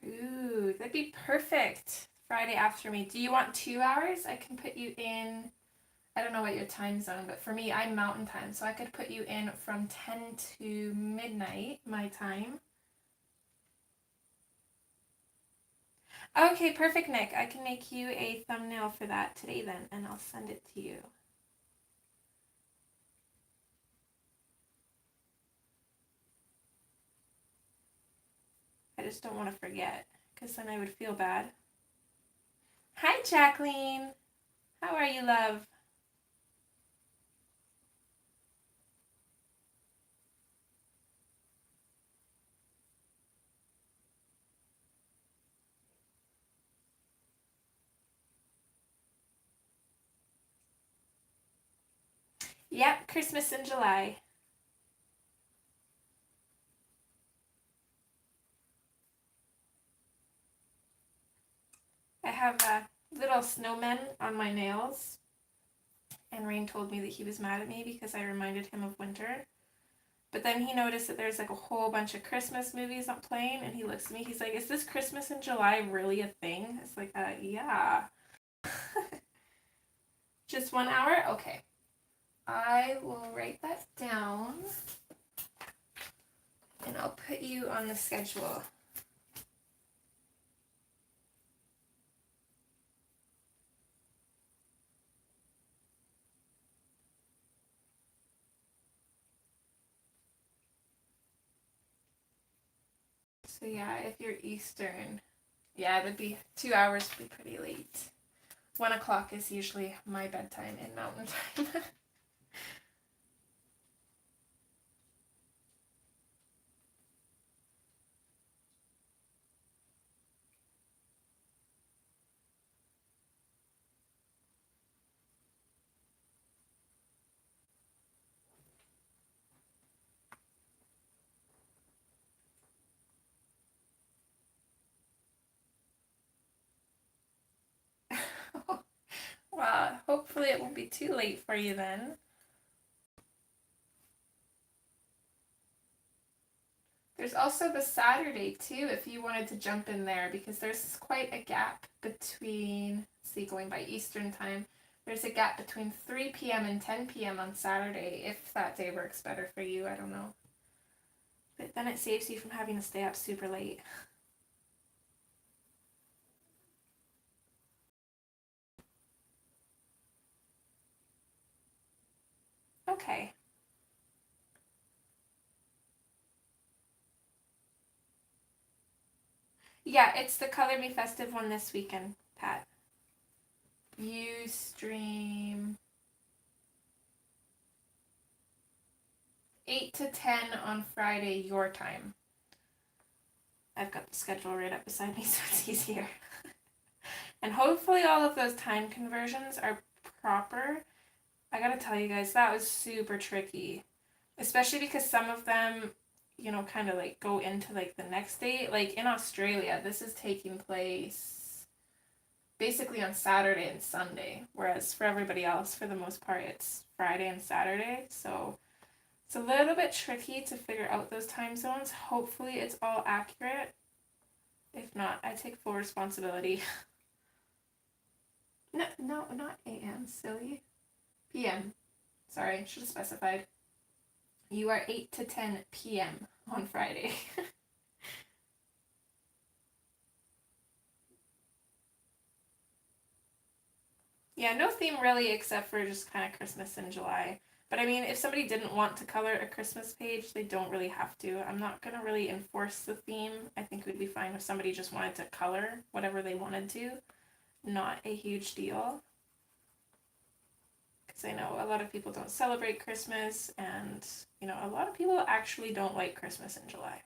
Ooh, that'd be perfect. Friday after me. Do you want 2 hours? I can put you in, I don't know what your time zone, but for me, I'm mountain time, so I could put you in from 10 to midnight, my time. Okay, perfect, Nick. I can make you a thumbnail for that today then, and I'll send it to you. I just don't want to forget, because then I would feel bad. Hi, Jacqueline. How are you, love? Yep, Christmas in July. I have little snowmen on my nails, and Rain told me that he was mad at me because I reminded him of winter. But then he noticed that there's like a whole bunch of Christmas movies not playing, and he looks at me, he's like, is this Christmas in July really a thing? It's like, yeah. Just 1 hour? Okay. I will write that down, and I'll put you on the schedule. So yeah, if you're Eastern, yeah, that'd be 2 hours would be pretty late. 1 o'clock is usually my bedtime in Mountain Time. Well, hopefully it won't be too late for you then. There's also the Saturday too, if you wanted to jump in there, because there's quite a gap between, see, going by Eastern time, there's a gap between 3 p.m. and 10 p.m. on Saturday, if that day works better for you, I don't know. But then it saves you from having to stay up super late. Okay. Yeah, it's the Color Me Festive one this weekend, Pat. You stream 8 to 10 on Friday, your time. I've got the schedule right up beside me so it's easier. And hopefully all of those time conversions are proper. I gotta tell you guys, that was super tricky. Especially because some of them, you know, kind of like go into like the next day. Like in Australia, this is taking place basically on Saturday and Sunday. Whereas for everybody else, for the most part, it's Friday and Saturday. So it's a little bit tricky to figure out those time zones. Hopefully it's all accurate. If not, I take full responsibility. No, not AM, silly. PM. Sorry, should have specified. You are 8 to 10 p.m. on Friday. Yeah, no theme really except for just kind of Christmas in July. But I mean, if somebody didn't want to color a Christmas page, they don't really have to. I'm not going to really enforce the theme. I think it would be fine if somebody just wanted to color whatever they wanted to. Not a huge deal. Because I know a lot of people don't celebrate Christmas, and, you know, a lot of people actually don't like Christmas in July.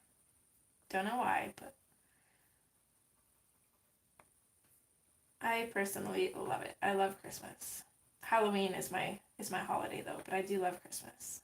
Don't know why, but I personally love it. I love Christmas. Halloween is my holiday though, but I do love Christmas.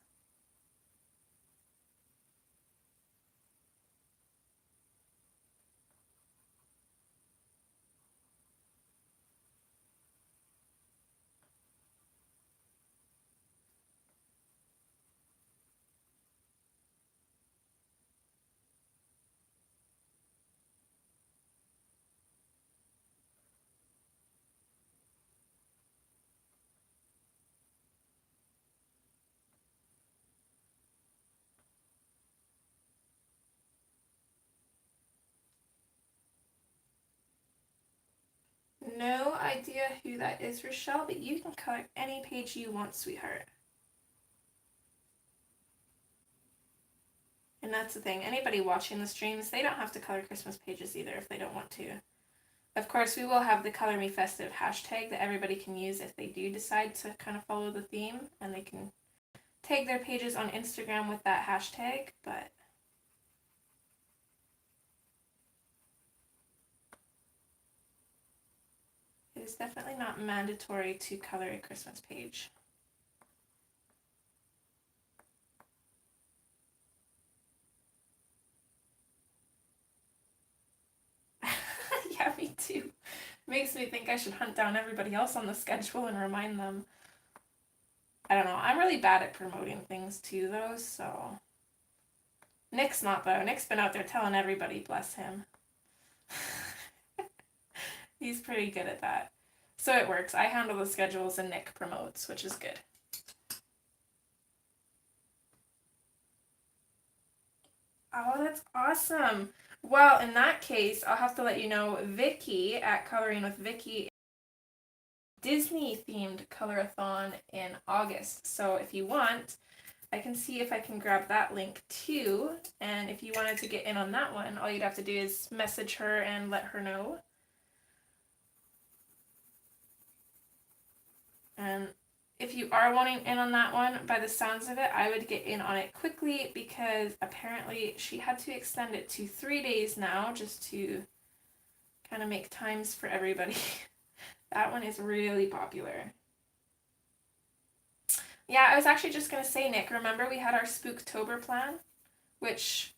No idea who that is, Rochelle, but you can color any page you want, sweetheart. And that's the thing, anybody watching the streams, they don't have to color Christmas pages either if they don't want to. Of course, we will have the Color Me Festive hashtag that everybody can use if they do decide to kind of follow the theme, and they can tag their pages on Instagram with that hashtag, but it is definitely not mandatory to color a Christmas page. Yeah, me too. Makes me think I should hunt down everybody else on the schedule and remind them. I don't know. I'm really bad at promoting things too, though, so. Nick's not, though. Nick's been out there telling everybody, bless him. He's pretty good at that. So it works. I handle the schedules and Nick promotes, which is good. Oh, that's awesome. Well, in that case, I'll have to let you know Vicky at Coloring with Vicky Disney themed color-a-thon in August. So if you want, I can see if I can grab that link too. And if you wanted to get in on that one, all you'd have to do is message her and let her know. And if you are wanting in on that one, by the sounds of it, I would get in on it quickly because apparently she had to extend it to 3 days now just to kind of make times for everybody. That one is really popular. Yeah, I was actually just going to say, Nick, remember we had our Spooktober plan? Which,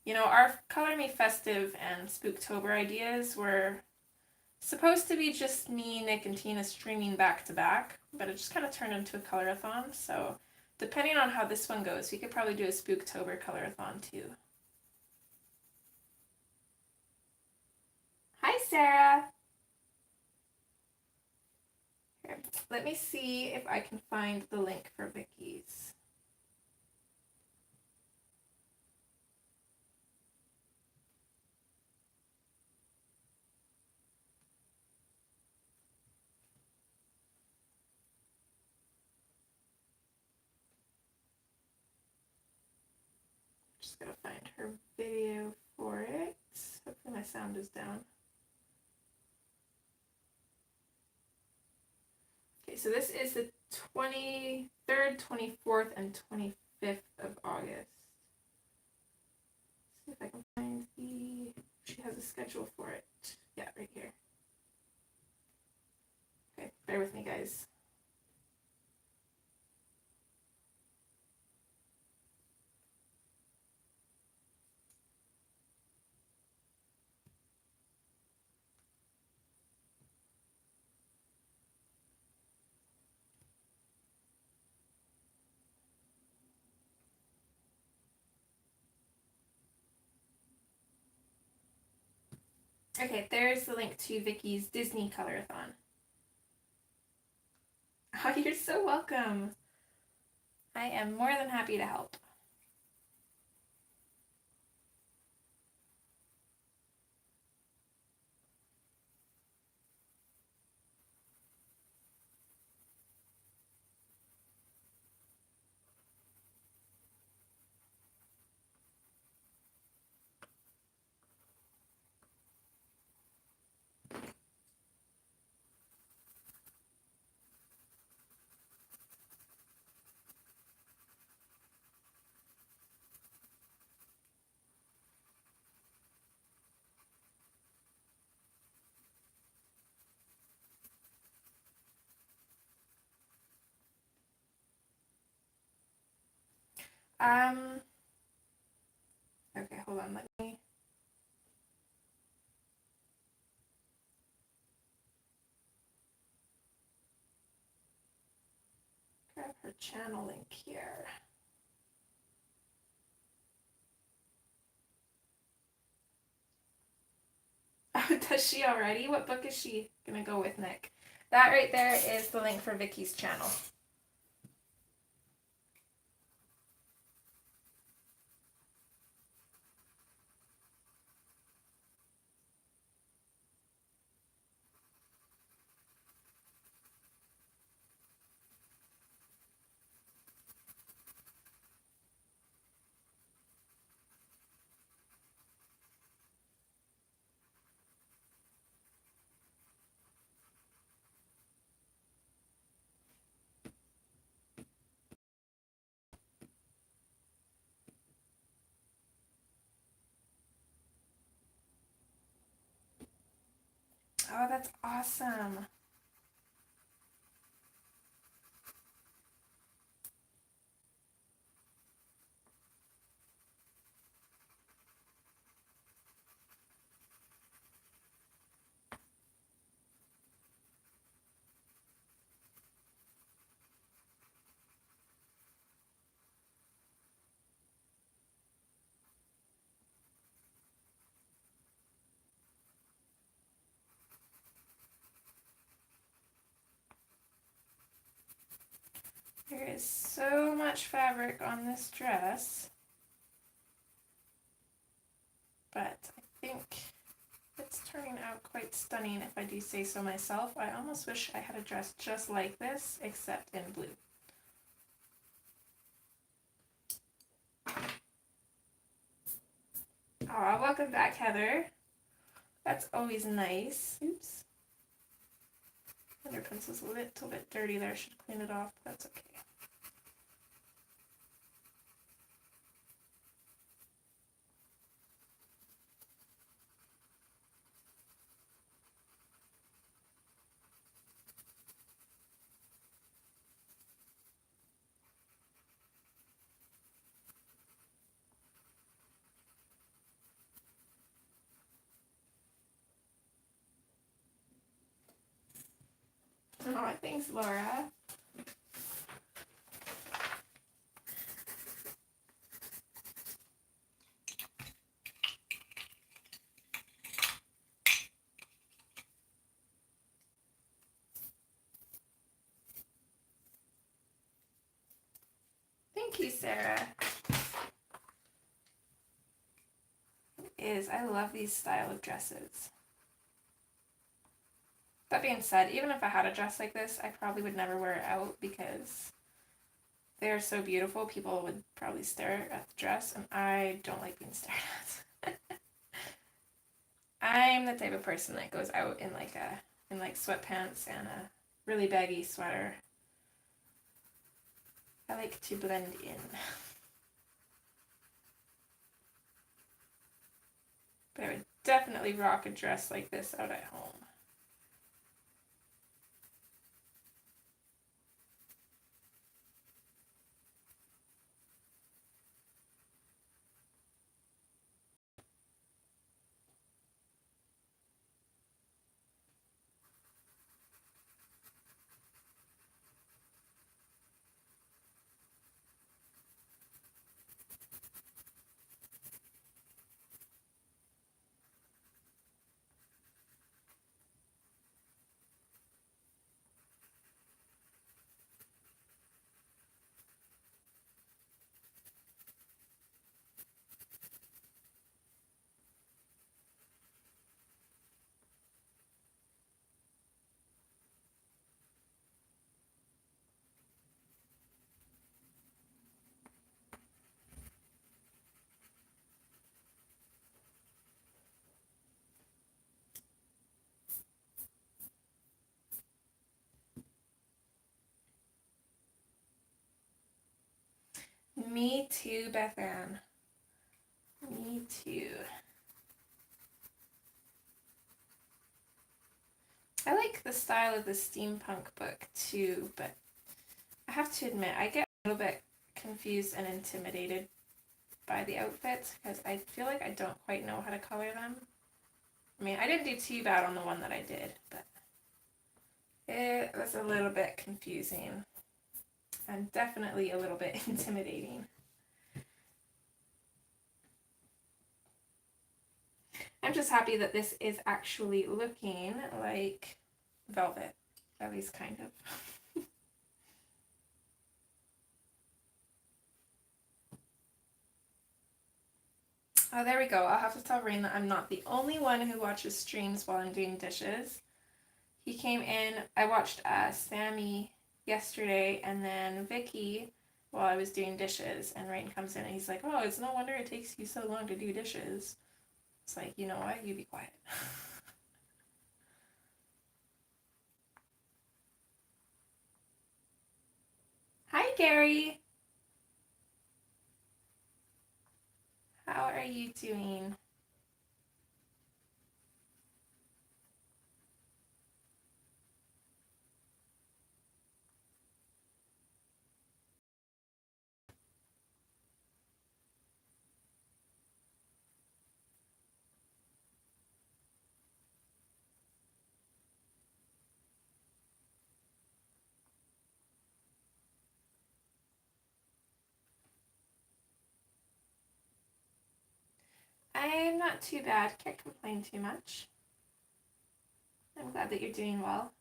you know, our Color Me Festive and Spooktober ideas were supposed to be just me, Nick, and Tina streaming back to back, but it just kind of turned into a color-a-thon. So depending on how this one goes, we could probably do a Spooktober color-a-thon too. Hi, Sarah. Here, let me see if I can find the link for Vicky's. Just gotta find her video for it. Hopefully my sound is down. Okay, so this is the 23rd, 24th, and 25th of August. See if I can find she has a schedule for it. Yeah, right here. Okay, bear with me, guys. Okay, there's the link to Vicky's Disney Color-a-thon. Oh, you're so welcome. I am more than happy to help. Okay, hold on, let me grab her channel link here. Oh, does she already? What book is she gonna go with, Nick? That right there is the link for Vicky's channel. Oh, that's awesome. There is so much fabric on this dress, but I think it's turning out quite stunning if I do say so myself. I almost wish I had a dress just like this, except in blue. Aw, welcome back, Heather. That's always nice. Oops. Your pencil's a little bit dirty there. I should clean it off. That's okay. Oh, thanks, Laura. Thank you, Sarah. I love these style of dresses. That being said, even if I had a dress like this, I probably would never wear it out because they're so beautiful. People would probably stare at the dress, and I don't like being stared at. I'm the type of person that goes out in like sweatpants and a really baggy sweater. I like to blend in. But I would definitely rock a dress like this out at home. Me too, Beth Ann. Me too. I like the style of the steampunk book too, but I have to admit, I get a little bit confused and intimidated by the outfits because I feel like I don't quite know how to color them. I mean, I didn't do too bad on the one that I did, but it was a little bit confusing and definitely a little bit intimidating. I'm just happy that this is actually looking like velvet, at least kind of. Oh, there we go. I'll have to tell Rain that I'm not the only one who watches streams while I'm doing dishes. He came in, I watched Sammy yesterday and then Vicky while I was doing dishes, and Rain comes in and he's like, oh, it's no wonder it takes you so long to do dishes. It's like, you know what? You be quiet. Hi, Gary. How are you doing? I'm not too bad. Can't complain too much. I'm glad that you're doing well.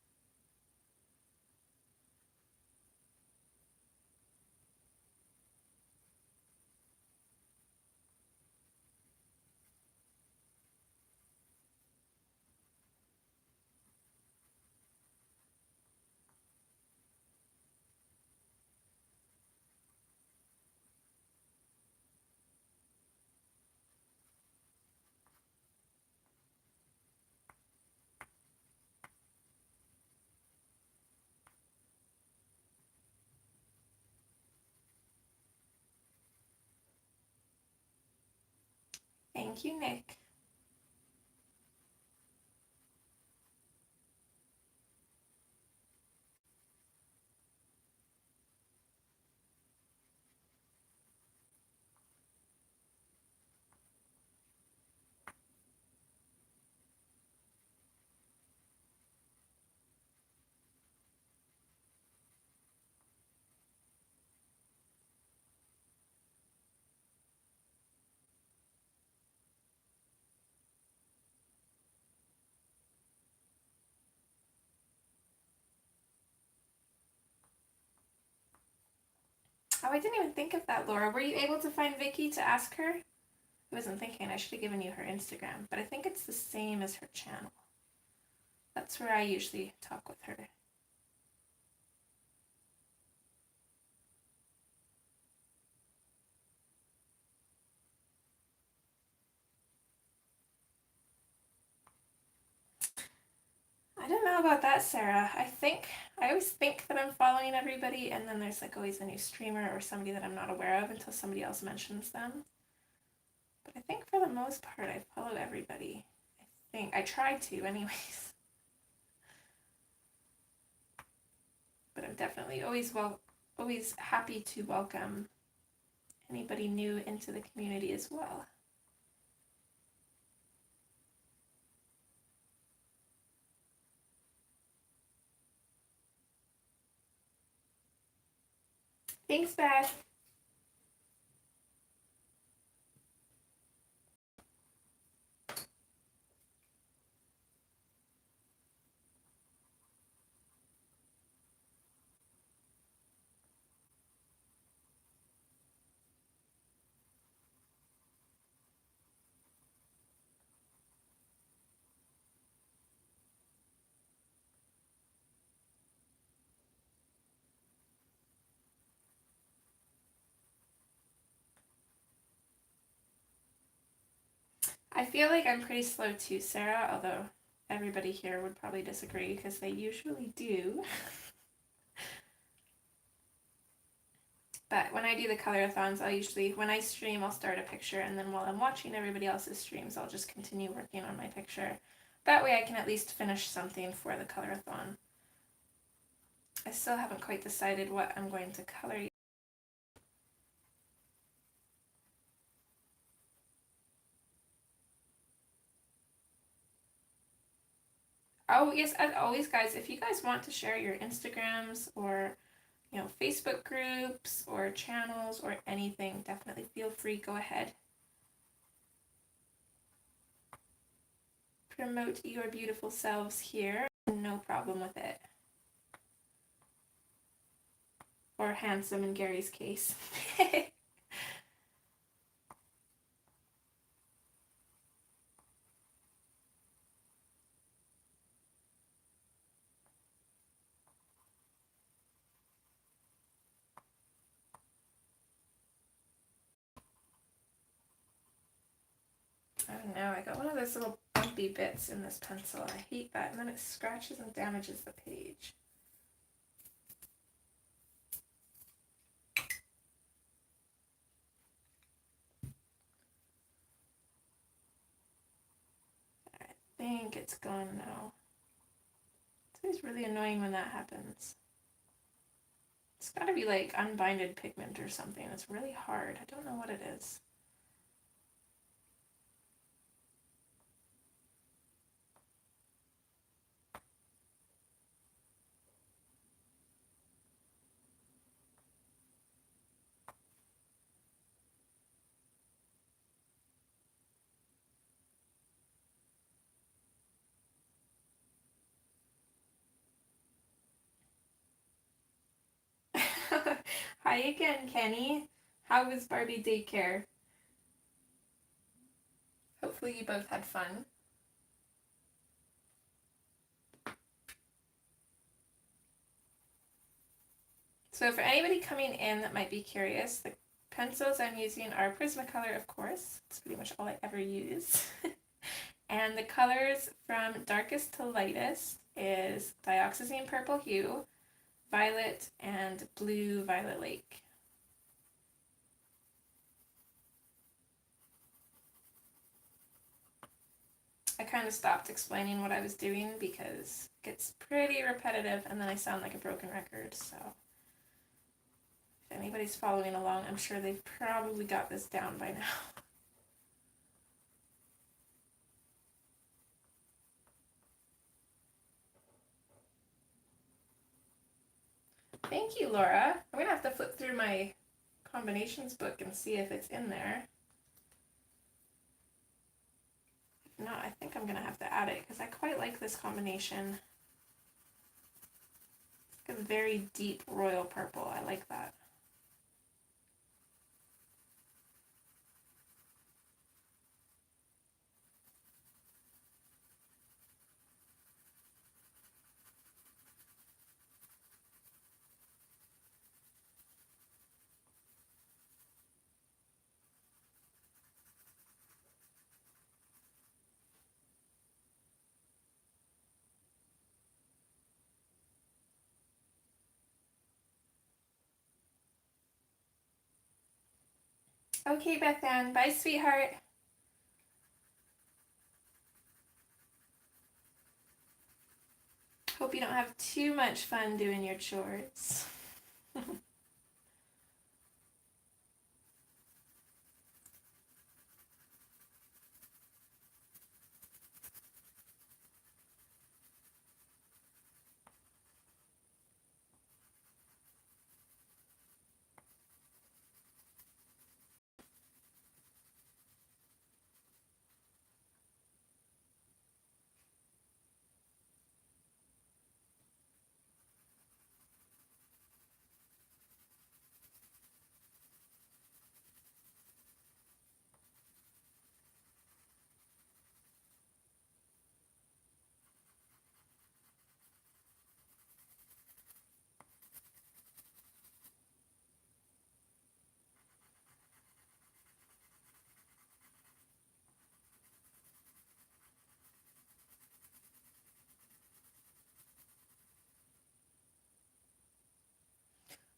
Thank you, Nick. I didn't even think of that, Laura. Were you able to find Vicky to ask her? I wasn't thinking. I should have given you her Instagram, but I think it's the same as her channel. That's where I usually talk with her. I don't know about that, Sarah. I always think that I'm following everybody, and then there's like always a new streamer or somebody that I'm not aware of until somebody else mentions them. But I think for the most part, I follow everybody. I think I try to, anyways. But I'm definitely always happy to welcome anybody new into the community as well. Thanks, Beth. I feel like I'm pretty slow too, Sarah, although everybody here would probably disagree because they usually do. But when I do the color-a-thons, when I stream, I'll start a picture, and then while I'm watching everybody else's streams, I'll just continue working on my picture. That way I can at least finish something for the color-a-thon. I still haven't quite decided what I'm going to color yet. Oh, yes, as always, guys, if you guys want to share your Instagrams or, Facebook groups or channels or anything, definitely feel free, go ahead. Promote your beautiful selves here, no problem with it. Or handsome in Gary's case. Oh no, I got one of those little bumpy bits in this pencil. I hate that, and then it scratches and damages the page. I think it's gone now. It's always really annoying when that happens. It's gotta be like unbinded pigment or something. It's really hard. I don't know what it is. Hi again, Kenny. How was Barbie daycare? Hopefully you both had fun. So for anybody coming in that might be curious, the pencils I'm using are Prismacolor, of course. It's pretty much all I ever use. And the colors from darkest to lightest is Dioxazine Purple Hue, Violet, and Blue Violet Lake. I kind of stopped explaining what I was doing because it gets pretty repetitive and then I sound like a broken record, so if anybody's following along, I'm sure they've probably got this down by now. Thank you, Laura. I'm gonna have to flip through my combinations book and see if it's in there. If not, I think I'm gonna have to add it because I quite like this combination. It's like a very deep royal purple. I like that. Okay, Beth Ann. Bye, sweetheart. Hope you don't have too much fun doing your chores.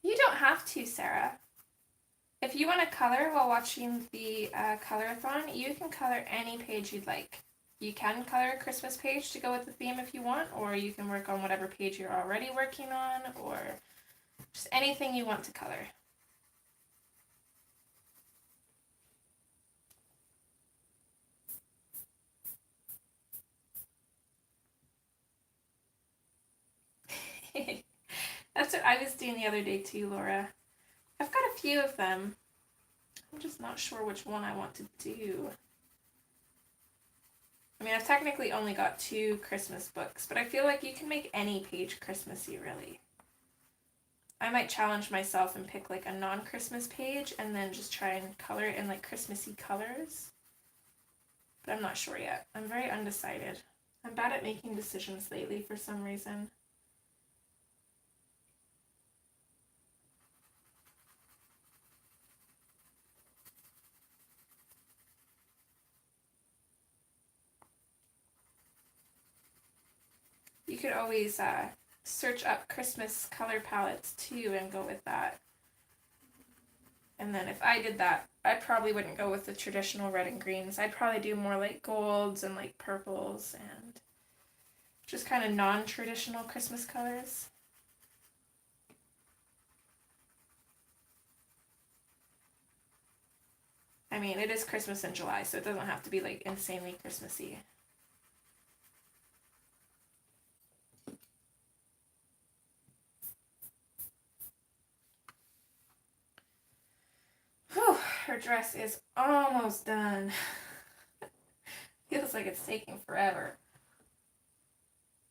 You don't have to, Sarah. If you want to color while watching the color-a-thon, you can color any page you'd like. You can color a Christmas page to go with the theme if you want, or you can work on whatever page you're already working on, or just anything you want to color. That's what I was doing the other day too, Laura. I've got a few of them. I'm just not sure which one I want to do. I mean, I've technically only got 2 Christmas books, but I feel like you can make any page Christmassy, really. I might challenge myself and pick like a non-Christmas page and then just try and color it in like Christmassy colors. But I'm not sure yet. I'm very undecided. I'm bad at making decisions lately for some reason. You could always search up Christmas color palettes too and go with that. And then if I did that, I probably wouldn't go with the traditional red and greens. I'd probably do more like golds and like purples and just kind of non-traditional Christmas colors. I mean, it is Christmas in July, so it doesn't have to be like insanely Christmassy. Whew, her dress is almost done. Feels like it's taking forever.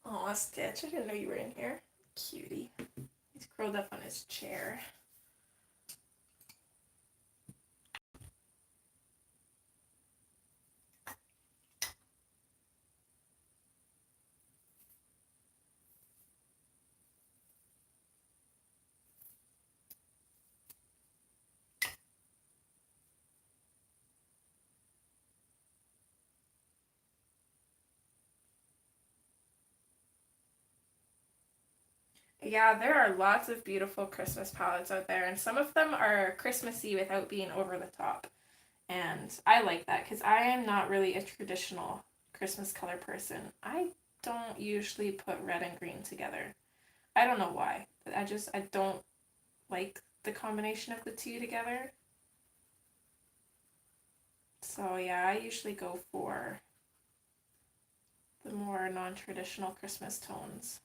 Aw, Stitch, I didn't know you were in here. Cutie. He's curled up on his chair. Yeah, there are lots of beautiful Christmas palettes out there, and some of them are Christmassy without being over the top. And I like that because I am not really a traditional Christmas color person. I don't usually put red and green together. I don't know why. I don't like the combination of the two together. So yeah, I usually go for the more non-traditional Christmas tones.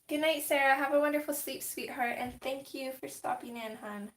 Good night, Sarah. Have a wonderful sleep, sweetheart, and thank you for stopping in, hon.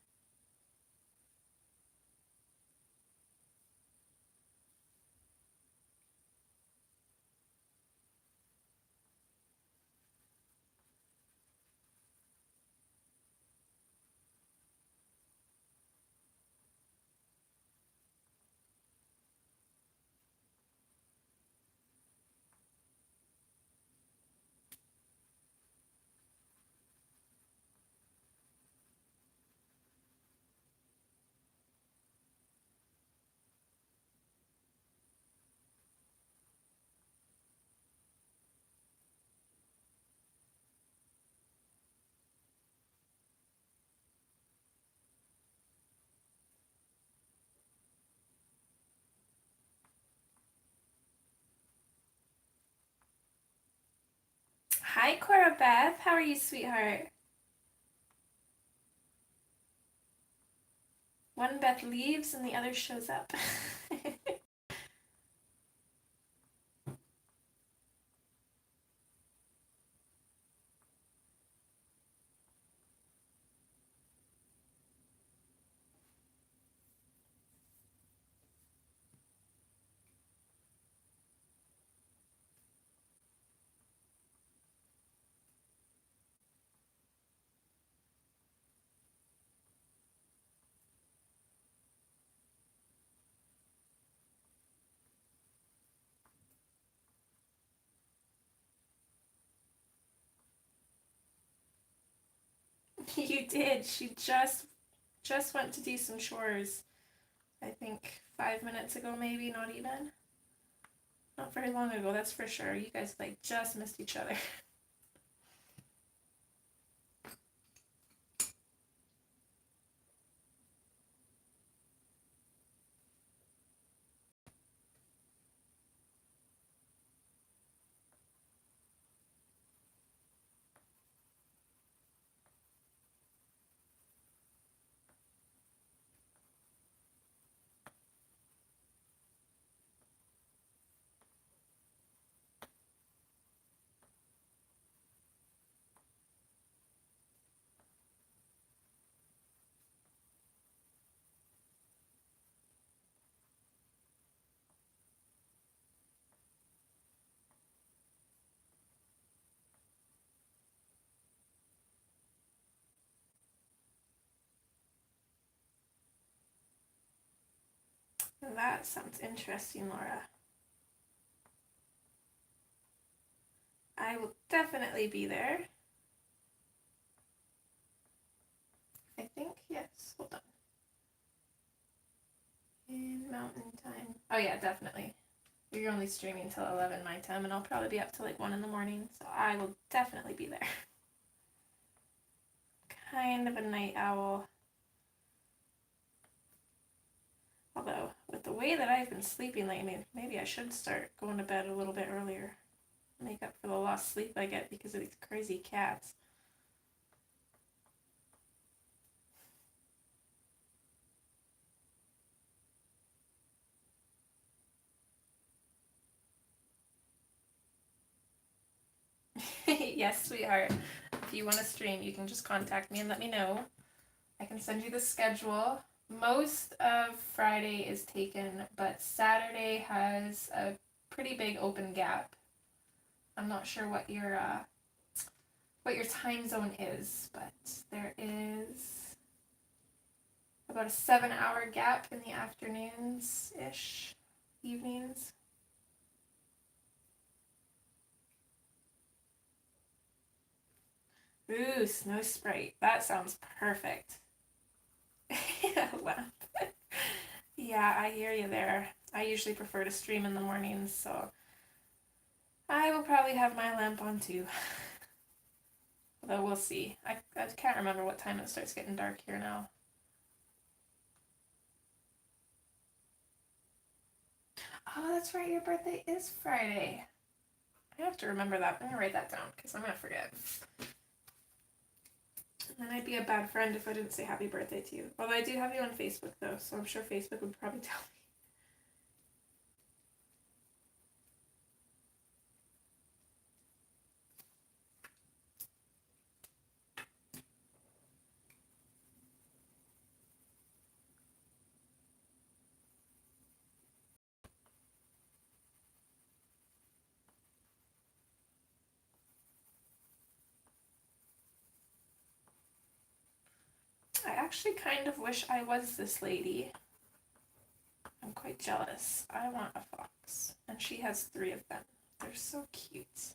Hi, Cora Beth. How are you, sweetheart? One Beth leaves and the other shows up. You did. She just went to do some chores. I think 5 minutes ago, maybe, not even. Not very long ago, that's for sure. You guys like just missed each other. That sounds interesting, Laura. I will definitely be there. I think, yes. Hold on. In Mountain Time. Oh yeah, definitely. You're only streaming till 11 my time, and I'll probably be up till like 1 in the morning, so I will definitely be there. Kind of a night owl. Although, with the way that I've been sleeping lately, maybe I should start going to bed a little bit earlier. Make up for the lost sleep I get because of these crazy cats. Yes, sweetheart. If you want to stream, you can just contact me and let me know. I can send you the schedule. Most of Friday is taken, but Saturday has a pretty big open gap. I'm not sure what your time zone is, but there is about a 7-hour gap in the afternoons-ish, evenings. Ooh, Snow Sprite. That sounds perfect. Well, yeah, I hear you there. I usually prefer to stream in the mornings, so I will probably have my lamp on too. Although we'll see. I can't remember what time it starts getting dark here now. Oh, that's right, your birthday is Friday. I have to remember that. I'm gonna write that down because I'm gonna forget. And then I'd be a bad friend if I didn't say happy birthday to you. Although I do have you on Facebook though, so I'm sure Facebook would probably tell me. I actually kind of wish I was this lady. I'm quite jealous. I want a fox. And she has 3 of them. They're so cute.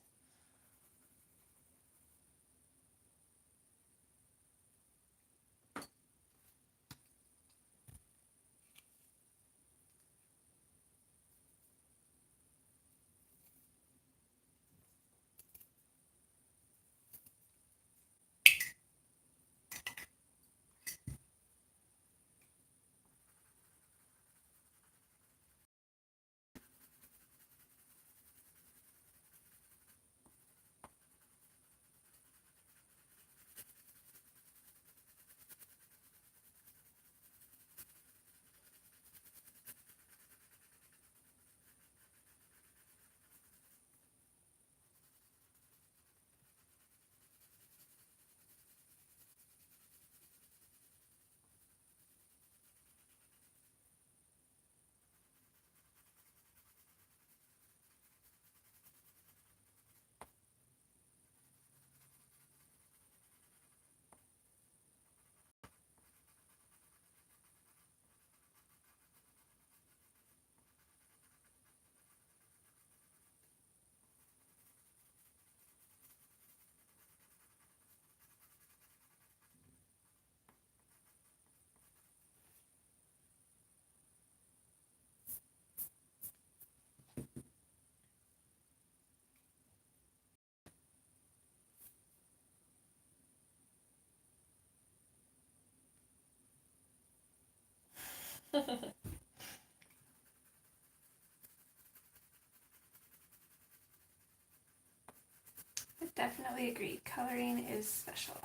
I definitely agree. Coloring is special.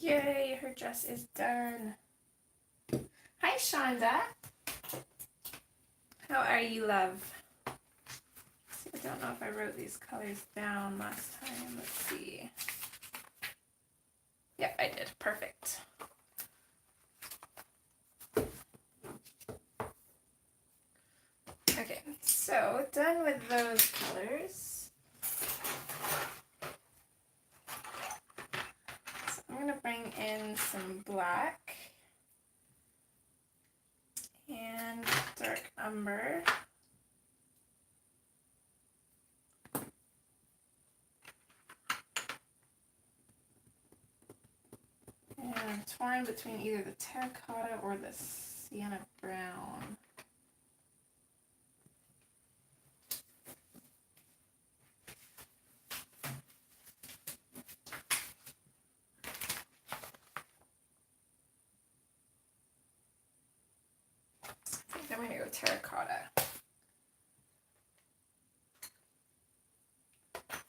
Yay, her dress is done. Hi, Shonda. How are you, love? See, I don't know if I wrote these colors down last time. Let's see. Yep, I did. Perfect. Okay, so done with those colors. So I'm going to bring in some black and dark umber. And I'm torn between either the terracotta or the sienna brown. I think I'm going to go terracotta.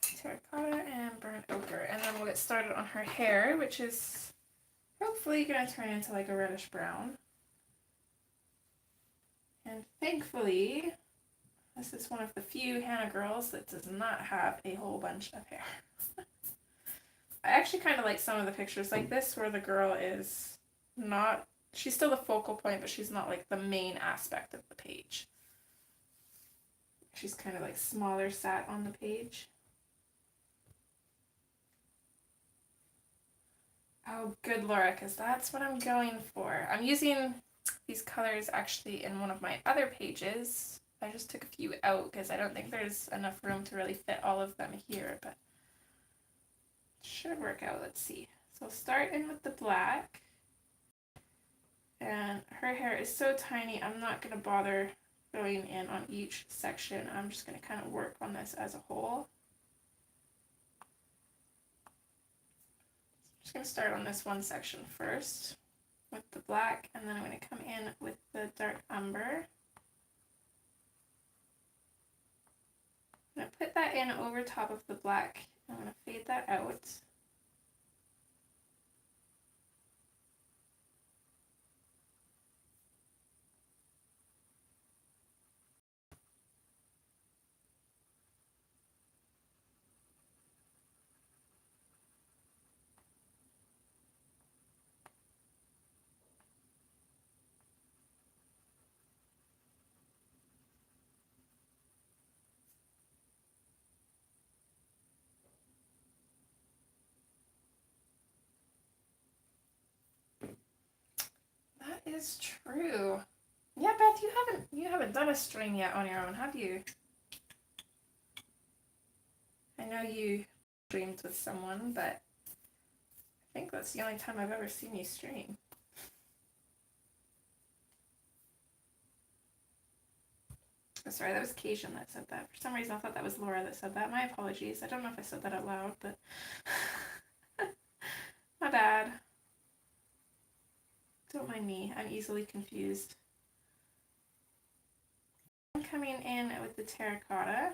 Terracotta and burnt ochre. And then we'll get started on her hair, which is hopefully going to turn into like a reddish brown. And thankfully, this is one of the few Hannah girls that does not have a whole bunch of hair. I actually kind of like some of the pictures like this where the girl is not, she's still the focal point, but she's not like the main aspect of the page. She's kind of like smaller sat on the page. Oh, good, Laura, because that's what I'm going for. I'm using these colors actually in one of my other pages. I just took a few out because I don't think there's enough room to really fit all of them here, but it should work out. Let's see. So I'll start in with the black. And her hair is so tiny, I'm not going to bother going in on each section. I'm just going to kind of work on this as a whole. I'm just going to start on this one section first with the black, and then I'm going to come in with the dark umber. I'm going to put that in over top of the black. I'm going to fade that out. That is true. Yeah, Beth, you haven't done a string yet on your own, have you? I know you streamed with someone, but I think that's the only time I've ever seen you stream. Oh, sorry, that was Cajun that said that. For some reason, I thought that was Laura that said that. My apologies. I don't know if I said that out loud, but my bad. Don't mind me. I'm easily confused. I'm coming in with the terracotta.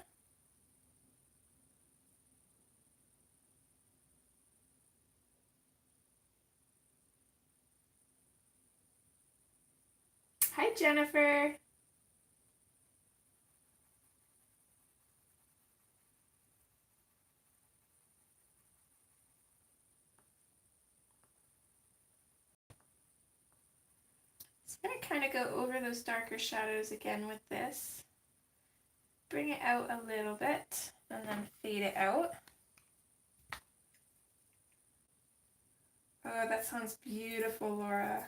Hi, Jennifer. I'm going to kind of go over those darker shadows again with this. Bring it out a little bit and then fade it out. Oh, that sounds beautiful, Laura.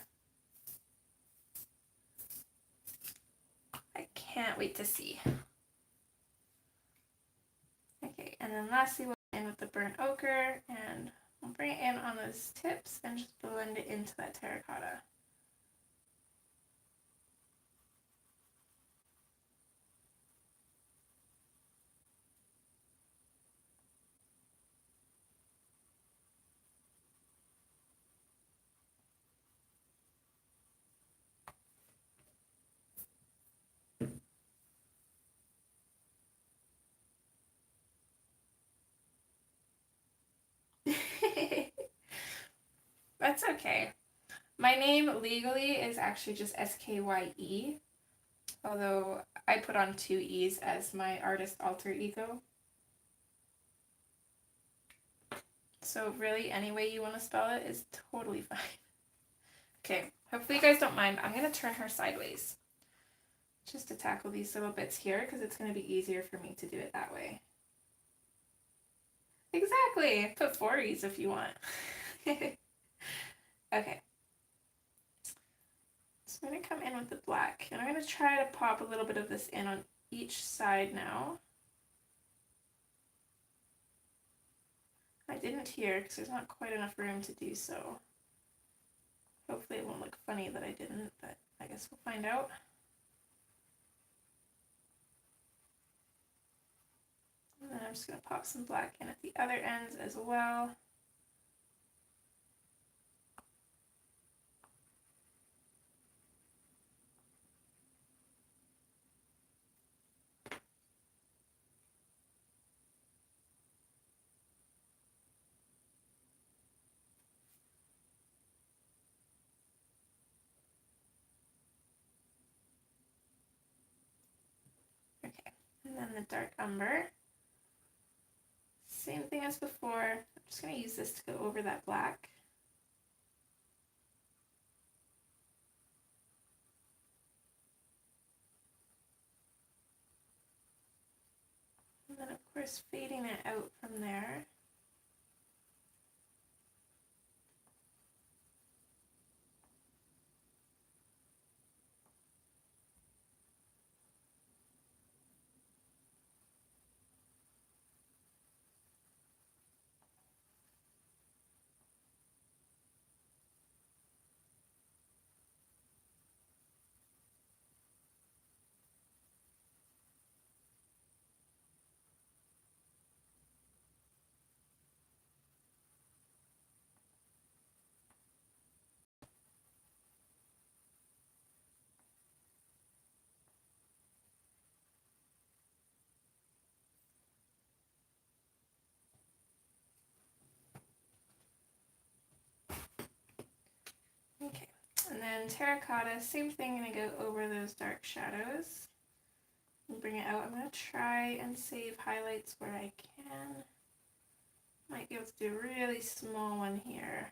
I can't wait to see. Okay, and then lastly we'll go in with the burnt ochre and we'll bring it in on those tips and just blend it into that terracotta. That's okay. My name legally is actually just Skye, although I put on 2 E's as my artist alter ego. So really, any way you want to spell it is totally fine. Okay, hopefully you guys don't mind. I'm going to turn her sideways just to tackle these little bits here because it's going to be easier for me to do it that way. Exactly. Put 4 E's if you want. Okay. So I'm going to come in with the black and I'm going to try to pop a little bit of this in on each side now. I didn't here because there's not quite enough room to do so. Hopefully it won't look funny that I didn't, but I guess we'll find out. And then I'm just going to pop some black in at the other ends as well. Okay, and then the dark umber. Same thing as before. I'm just going to use this to go over that black. And then of course fading it out from there. Okay, and then terracotta, same thing, I'm going to go over those dark shadows and bring it out. I'm going to try and save highlights where I can. Might be able to do a really small one here.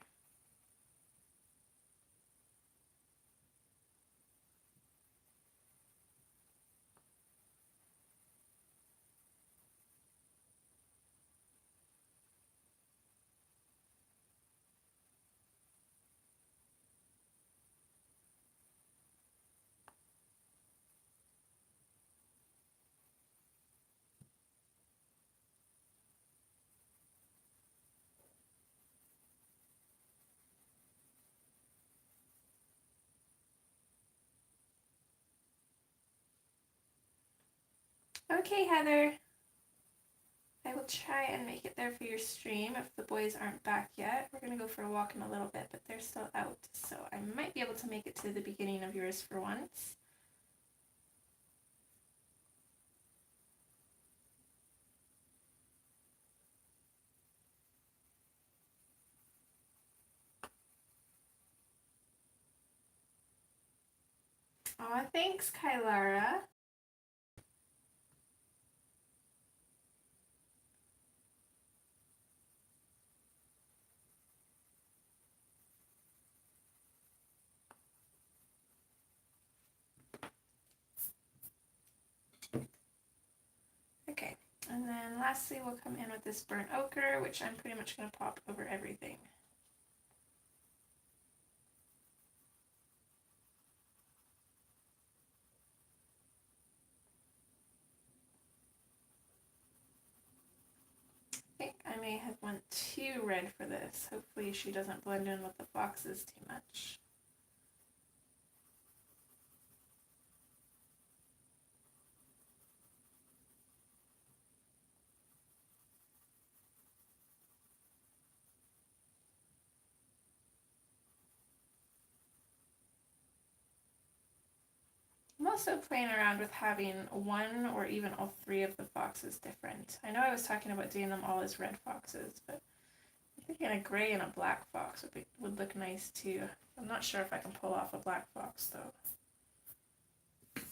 Okay, Heather. I will try and make it there for your stream if the boys aren't back yet. We're going to go for a walk in a little bit, but they're still out, so I might be able to make it to the beginning of yours for once. Aw, thanks, Kylara. Okay, and then lastly we'll come in with this burnt ochre, which I'm pretty much going to pop over everything. I think I may have went too red for this. Hopefully she doesn't blend in with the foxes too much. I'm also playing around with having one or even all three of the foxes different. I know I was talking about doing them all as red foxes, but I'm thinking a gray and a black fox would look nice too. I'm not sure if I can pull off a black fox though.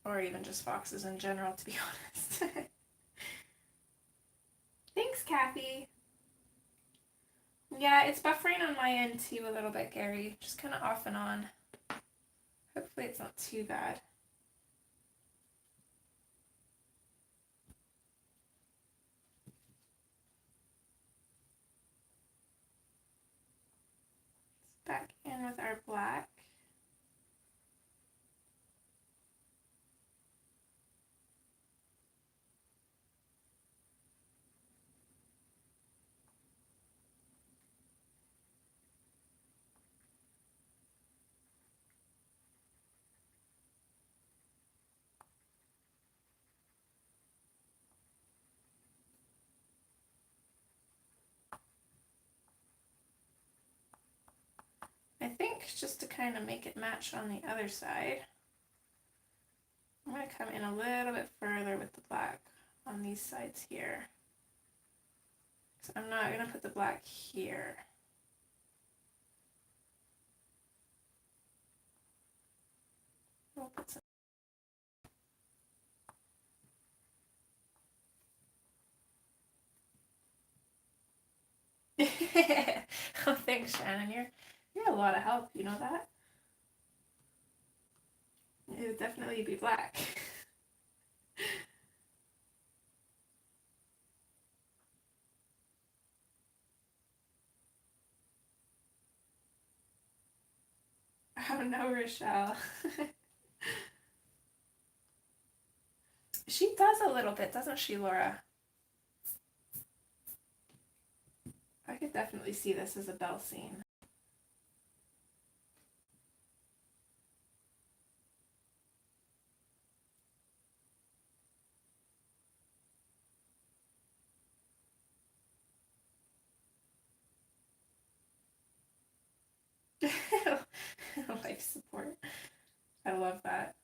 Or even just foxes in general, to be honest. Thanks, Kathy. Yeah, it's buffering on my end too a little bit, Gary. Just kind of off and on. Hopefully it's not too bad. Let's back in with our black. I think just to kind of make it match on the other side, I'm going to come in a little bit further with the black on these sides here. So I'm not going to put the black here. We'll put some. Oh, thanks, Shannon. You're a lot of help. You know that? It would definitely be black. Oh no, Rochelle. She does a little bit, doesn't she, Laura? I could definitely see this as a bell scene. Life support. I love that.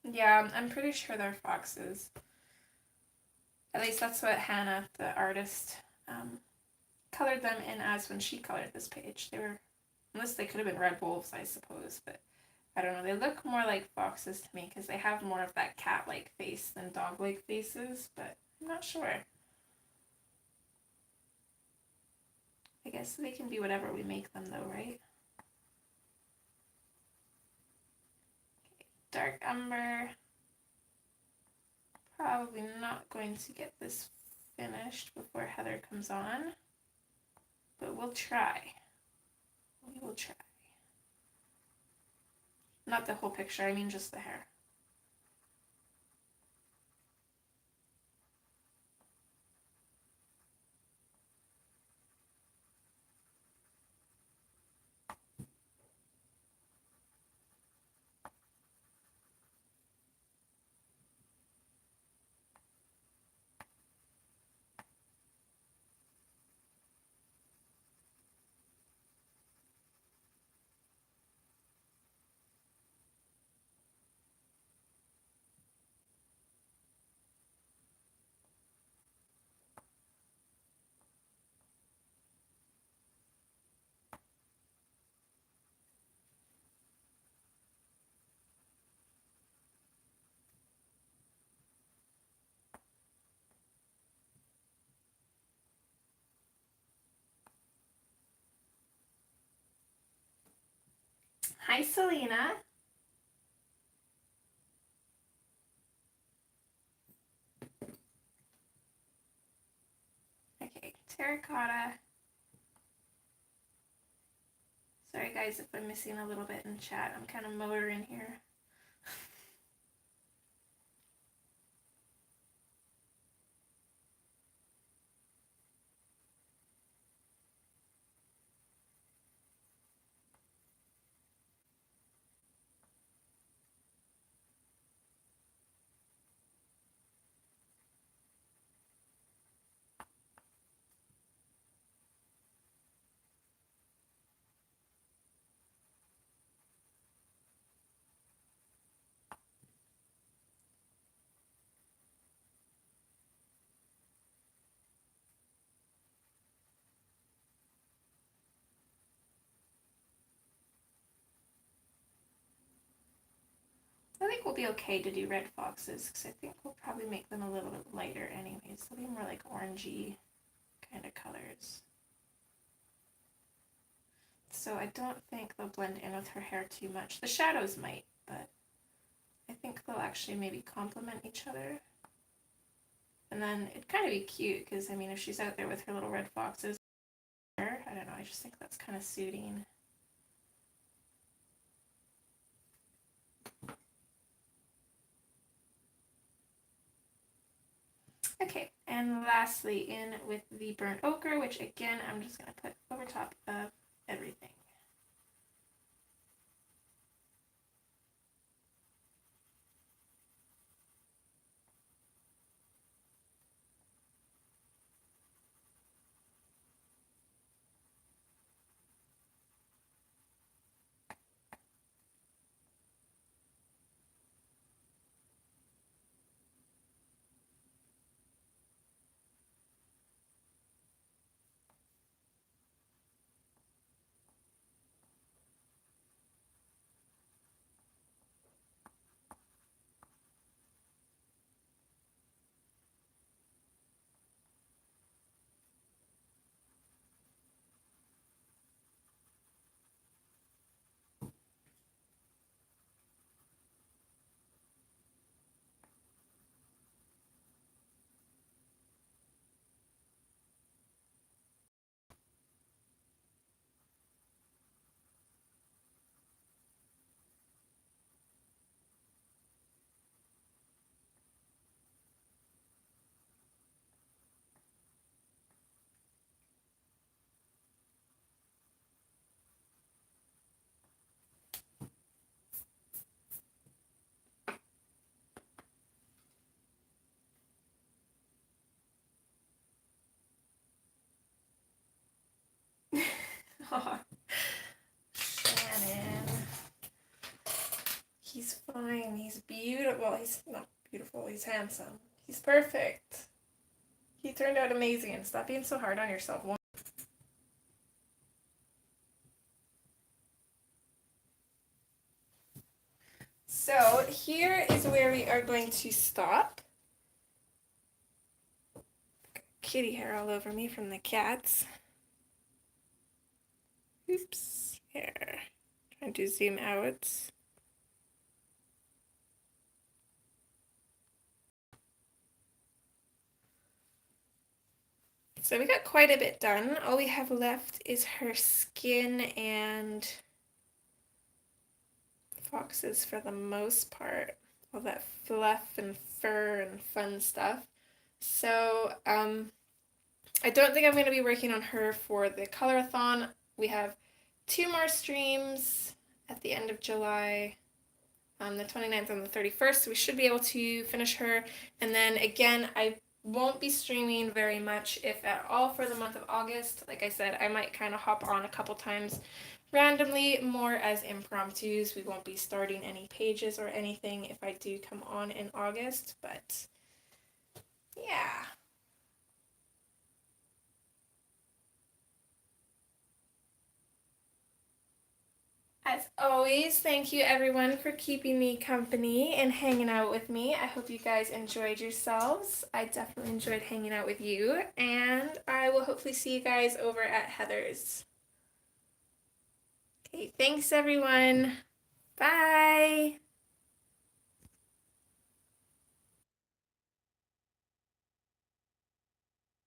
Yeah, I'm pretty sure they're foxes. At least that's what Hannah, the artist, colored them in as when she colored this page. They were, unless they could have been red wolves, I suppose, but I don't know. They look more like foxes to me because they have more of that cat-like face than dog-like faces, but I'm not sure. I guess they can be whatever we make them though, right? Okay, dark umber. Probably not going to get this finished before Heather comes on, but we'll try. We will try. Not the whole picture, I mean just the hair. Hi, Selena. Okay, terracotta. Sorry guys if I'm missing a little bit in chat. I'm kind of motoring here. I think we'll be okay to do red foxes because I think we'll probably make them a little bit lighter anyways. They'll be more like orangey kind of colors. So I don't think they'll blend in with her hair too much. The shadows might, but I think they'll actually maybe complement each other. And then it'd kind of be cute because, I mean, if she's out there with her little red foxes, I don't know, I just think that's kind of suiting. Okay, and lastly, in with the burnt ochre, which again, I'm just going to put over top of everything. Oh, Shannon. He's fine. He's beautiful. He's not beautiful. He's handsome. He's perfect. He turned out amazing. Stop being so hard on yourself. So here is where we are going to stop. Kitty hair all over me from the cats. Oops. Here. Trying to zoom out. So we got quite a bit done. All we have left is her skin and foxes for the most part. All that fluff and fur and fun stuff. So I don't think I'm going to be working on her for the Color-a-thon. We have 2 more streams at the end of July, the 29th and the 31st, so we should be able to finish her. And then again, I won't be streaming very much, if at all, for the month of August. Like I said, I might kind of hop on a couple times randomly, more as impromptus. We won't be starting any pages or anything if I do come on in August, but yeah. As always, thank you everyone for keeping me company and hanging out with me. I hope you guys enjoyed yourselves. I definitely enjoyed hanging out with you, and I will hopefully see you guys over at Heather's. Okay, thanks everyone. Bye.